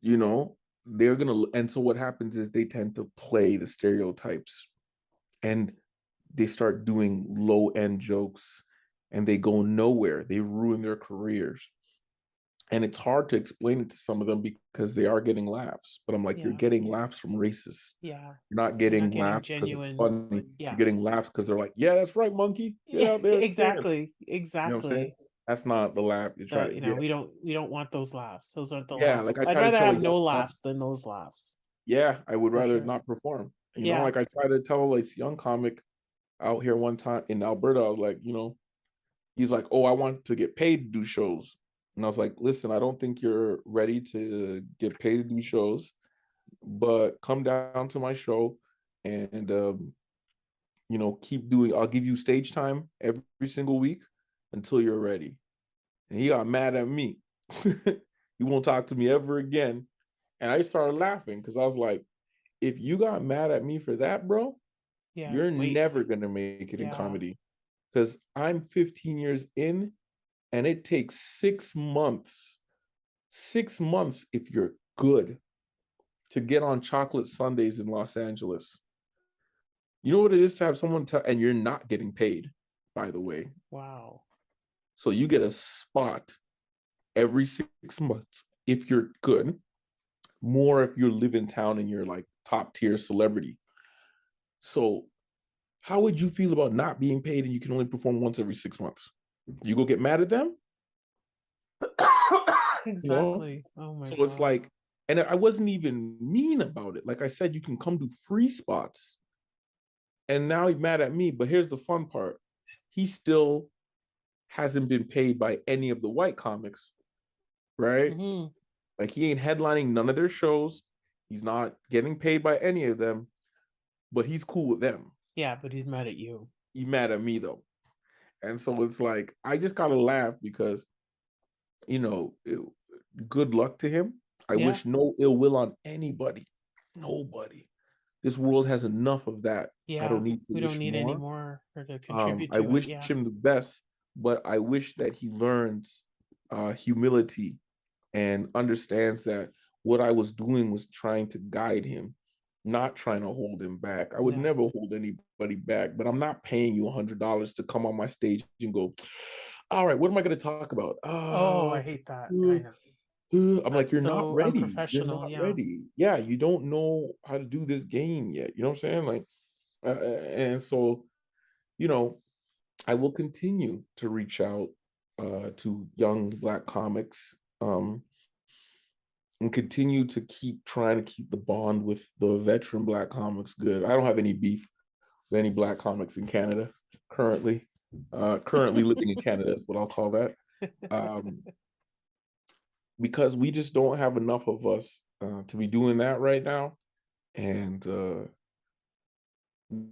you know they're gonna, and so what happens is they tend to play the stereotypes, and they start doing low end jokes, and they go nowhere. They ruin their careers, and it's hard to explain it to some of them because they are getting laughs, but I'm like, you're Yeah. getting laughs from racists. Yeah. You're not You're not getting getting laughs because it's genuine. funny. You're Yeah. getting laughs because they're like, yeah, that's right, monkey, get Yeah. out there and dance. Exactly. You know what I'm saying? Exactly. That's not the laugh you're trying The to you know, get. we don't want those laughs. Those aren't the Yeah, like, laughs. I I'd try to rather tell a have young no comic, laughs than those laughs. yeah, I would For rather sure. not perform. Yeah. Like, I try to tell this young comic out here one time in Alberta, I was like, he's like, oh, I want to get paid to do shows. And I was like, listen, I don't think you're ready to get paid to do shows, but come down to my show, and keep doing, I'll give you stage time every single week until you're ready. And he got mad at me. He won't talk to me ever again And I started laughing because I was like, if you got mad at me for that, bro, Yeah. you're Wait. never gonna make it in Yeah. comedy. Because I'm 15 years in, and it takes 6 months, 6 months if you're good, to get on chocolate Sundays in Los Angeles. You know what it is to have someone tell, and you're not getting paid, by the way. Wow. So you get a spot every 6 months if you're good, more if you live in town and you're like top tier celebrity. So how would you feel about not being paid and you can only perform once every 6 months? You go get mad at them, you know? Exactly. Oh my So it's God. like, and I wasn't even mean about it. Like I said, you can come do free spots. And now he's mad at me. But here's the fun part. He still hasn't been paid by any of the white comics, right? Hmm. Like he ain't headlining none of their shows. He's not getting paid by any of them, but he's cool with them. Yeah, but he's mad at you. He's mad at me though. And so it's like, I just gotta laugh because, you know, good luck to him. I Yeah. wish no ill will on anybody. Nobody. This world has enough of that. I Yeah. don't need to We don't wish need any more. more or to contribute I to it. wish Yeah. him the best, but I wish that he learns humility and understands that what I was doing was trying to guide him, not trying to hold him back. I would Yeah. never hold anybody back, but I'm not paying you $100 to come on my stage and go, all right, what am I going to talk about? Oh, I hate that. I know. I'm like, That's you're not so ready. You're unprofessional. not Yeah. ready. Yeah, you don't know how to do this game yet. You know what I'm saying? Like, and so, you know, I will continue to reach out to young Black comics, and continue to keep trying to keep the bond with the veteran Black comics good. I don't have any beef with any Black comics in Canada currently. Currently living in Canada is what I'll call that. Um, because we just don't have enough of us to be doing that right now. And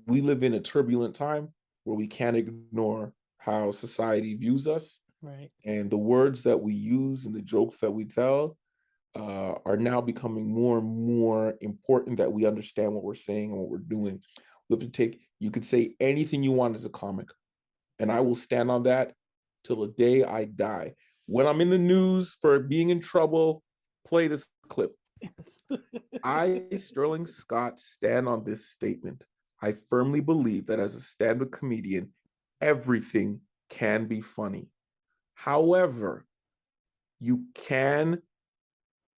we live in a turbulent time where we can't ignore how society views us. Right. And the words that we use and the jokes that we tell are now becoming more and more important, that we understand what we're saying and what we're doing. We have to take, you could say anything you want as a comic, and I will stand on that till the day I die. When I'm in the news for being in trouble, play this clip. Yes. I, Sterling Scott, stand on this statement. I firmly believe that as a stand-up comedian, everything can be funny. However, you can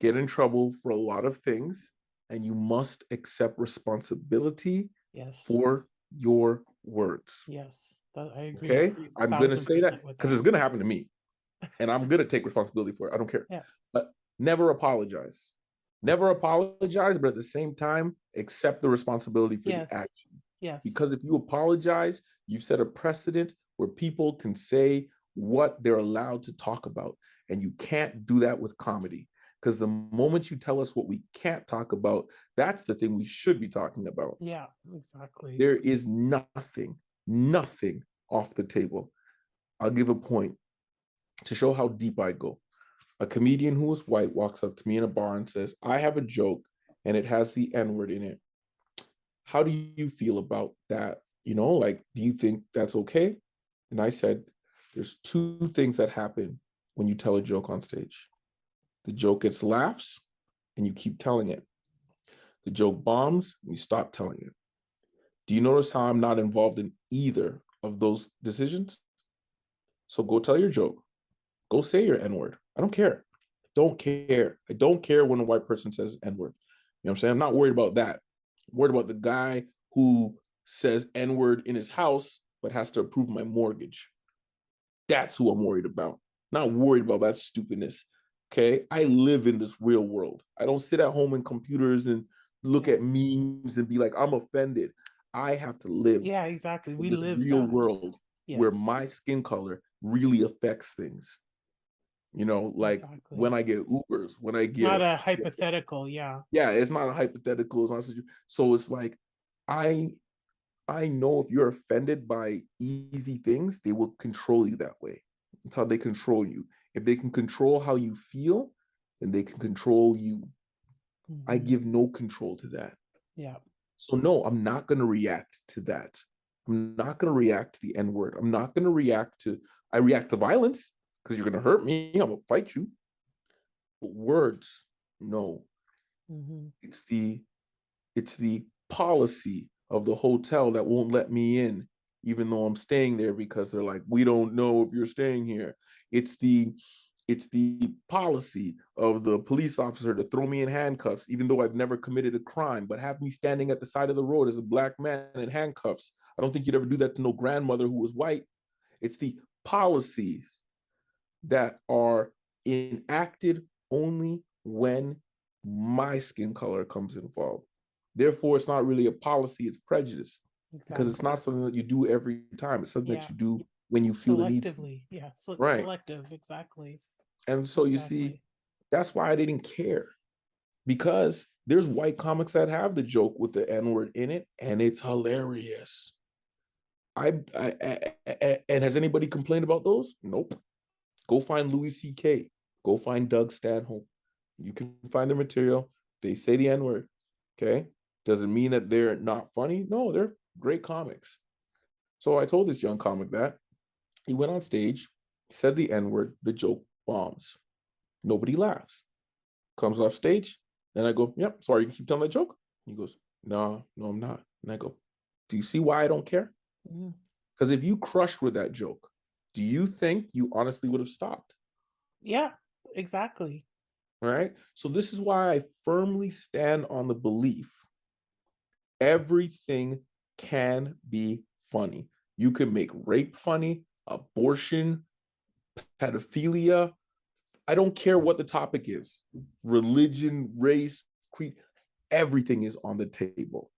get in trouble for a lot of things, and you must accept responsibility Yes. for your words. Yes. I agree Okay? I'm going to thousand say that percent with because that. it's going to happen to me, and I'm going to take responsibility for it. I don't care. Yeah. But never apologize. Never apologize, but at the same time, accept the responsibility for the Yes. action. Yes. Because if you apologize, you've set a precedent where people can say what they're allowed to talk about. And you can't do that with comedy. Because the moment you tell us what we can't talk about, that's the thing we should be talking about. Yeah, exactly. There is nothing off the table. I'll give a point to show how deep I go. A comedian who is white walks up to me in a bar and says, I have a joke and it has the N word in it. How do you feel about that? You know, like, do you think that's okay? And I said, there's two things that happen when you tell a joke on stage. The joke gets laughs and you keep telling it. The joke bombs and you stop telling it. Do you notice how I'm not involved in either of those decisions? So go tell your joke. Go say your N word. I don't care. Don't care. I don't care when a white person says N word. You know what I'm saying? I'm not worried about that. I'm worried about the guy who says N word in his house, but has to approve my mortgage. That's who I'm worried about. Not worried about that stupidness. Okay. I live in this real world. I don't sit at home in computers and look Yeah. at memes and be like, I'm offended. I have to live Yeah, exactly. in We this live real that. world where Yes. my skin color really affects things. You know, like when Exactly. I get Ubers, when I It's not get, a hypothetical. Yeah. yeah, it's not a hypothetical. It's not such, so it's like, I I know if you're offended by easy things, they will control you that way. That's how they control you. If they can control how you feel, then they can control you. I Mhm. give no control to that. Yeah. So no, I'm not going to react to that. I'm not going to react to the N word. I'm not going to react to, I react to violence because you're going to hurt me. I'm going to fight you. But words, no. Mhm. It's the policy of the hotel that won't let me in, even though I'm staying there because they're like, we don't know if you're staying here. It's the it's the policy of the police officer to throw me in handcuffs, even though I've never committed a crime, but have me standing at the side of the road as a black man in handcuffs. I don't think you'd ever do that to no grandmother who was white. It's the policies that are enacted only when my skin color comes involved. Therefore, it's not really a policy, it's prejudice because it's not Exactly. something that you do every time. It's something that Yeah. you do when you feel the need to. Selectively. Yeah. Right. Selective. Exactly. And so you see, Exactly. that's why I didn't care because there's white comics that have the joke with the N word in it, and it's hilarious. And has anybody complained about those? Nope. Go find Louis C.K. Go find Doug Stanhope. You can find their material. They say the N word. Okay. Doesn't mean that they're not funny. No, they're great comics. So I told this young comic that he went on stage, said the N word, the joke bombs. Nobody laughs. Comes off stage. And I go, yep, sorry, you keep telling that joke? He goes, no, no, I'm not. And I go, do you see why I don't care? Mhm. Because if you crushed with that joke, do you think you honestly would have stopped? Yeah. Exactly. Right. So this is why I firmly stand on the belief everything can be funny. You can make rape funny, abortion, pedophilia. I don't care what the topic is, religion, race, creed, everything is on the table.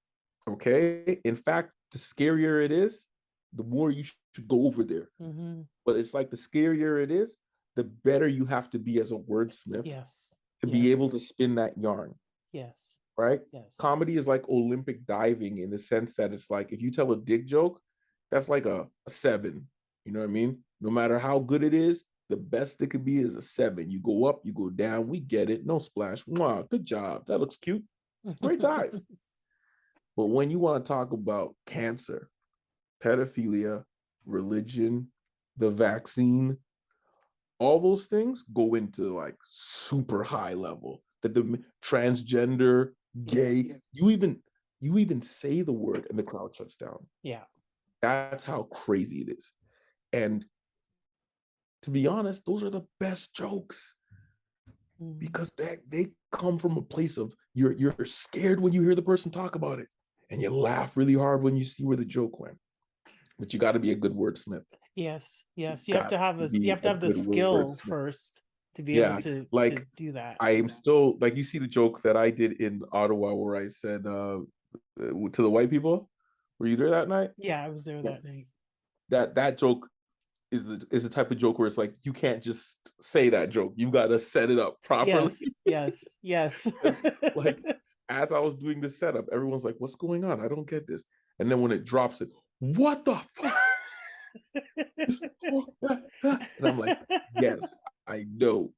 Okay. In fact, the scarier it is, the more you should go over there. Mhm. But it's like the scarier it is, the better you have to be as a wordsmith Yes. to be able Yes. to spin that yarn, Yes. right? Yes. Comedy is like Olympic diving in the sense that it's like if you tell a dick joke, that's like a seven. You know what I mean? No matter how good it is, the best it could be is a seven. You go up, you go down. We get it. No splash. Mwah, good job. That looks cute. Great dive. But when you want to talk about cancer, pedophilia, religion, the vaccine, all those things go into like super high level. That the transgender, gay, you even say the word and the crowd shuts down. Yeah. That's how crazy it is. And to be honest, those are the best jokes Mhm. because they come from a place of you're scared when you hear the person talk about it, and you laugh really hard when you see where the joke went. But you got to be a good wordsmith. Yes. You Yes. got to You be have to a have the good skill wordsmith. first to be able Yeah, to like do that. I am still like you see the joke that I did in Ottawa where I said to the white people, were you there that night? Yeah, I was there Yeah. that night. That joke is the type of joke where it's like you can't just say that joke. You got to set it up properly. Yes. Yes. Yes. And like as I was doing the setup, everyone's like, "What's going on? I don't get this." And then when it drops, it, what the fuck? And I'm like, "Yes, I know.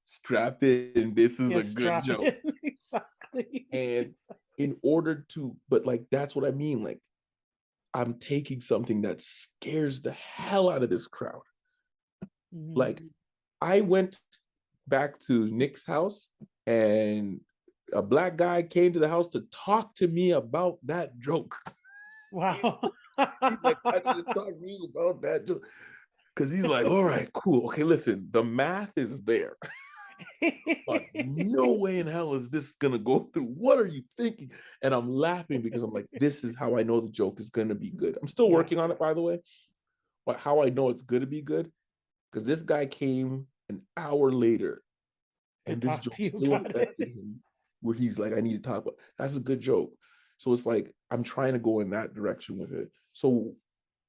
Strap in. This is a Yes, good drop joke." it. Exactly. And Exactly. in order to, but like that's what I mean. Like I'm taking something that scares the hell out of this crowd. Like Mhm. I went back to Nick's house and a black guy came to the house to talk to me about that joke. he's, Wow. he's like, I need to talk to you about that joke. Because he's like, all right, cool. Okay, listen, the math is there. But no way in hell is this gonna go through. What are you thinking? And I'm laughing because I'm like, this is how I know the joke is gonna be good. I'm still Yeah, working on it, by the way. But how I know it's gonna be good, because this guy came an hour later to and this talk to joke you still about affected it. him, where he's like, I need to talk about that's a good joke. So it's like I'm trying to go in that direction with it. So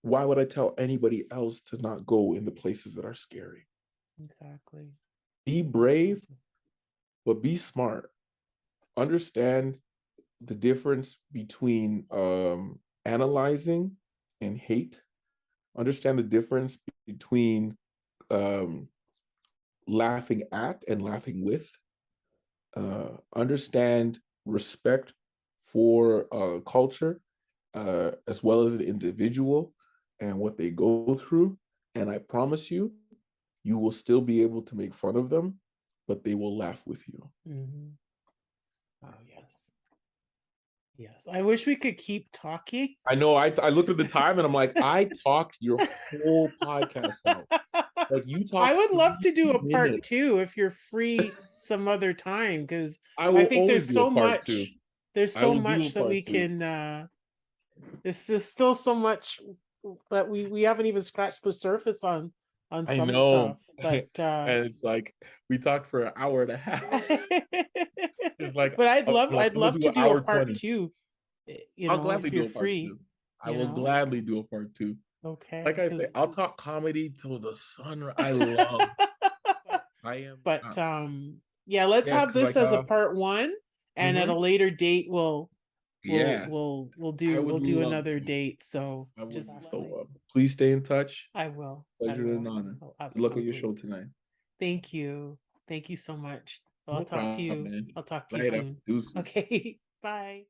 why would I tell anybody else to not go in the places that are scary? Exactly. Be brave, Exactly. but be smart. Understand the difference between analyzing and hate. Understand the difference between um, laughing at and laughing with. understand respect for culture, as well as the individual and what they go through. And I promise you, you will still be able to make fun of them, but they will laugh with you. Hmm. Oh, yes. Yes. I wish we could keep talking. I know. I looked at the time and I'm like, I talked your whole podcast out. Like you I talked would love to do a part 3 minutes. two if you're free some other time, because I I will think always do a part two. there's I so will do a much that we part two. can there's just still so much that we haven't even scratched the surface on I some know. stuff. But And it's like we talked for an hour and a half. It's like but I'm like, I'd I'm gonna love do to an do a hour part 20. two, I'll gladly if you're do a part free, two. I will know. gladly do a part two. Like Okay, I say, because I'll talk comedy till the sun. I love. I am. but yeah, let's Yeah, have because this like as a part one, and at a mhm, later date yeah, I would we'll do love another to. date. So I would. just let So me. please stay in touch. I will. I Pleasure and will. honor. Oh, Good luck at your absolutely. show tonight. Thank you. Thank you so much. Well, No problem, man. I'll talk to you Later. soon. Deuces. Okay. Bye.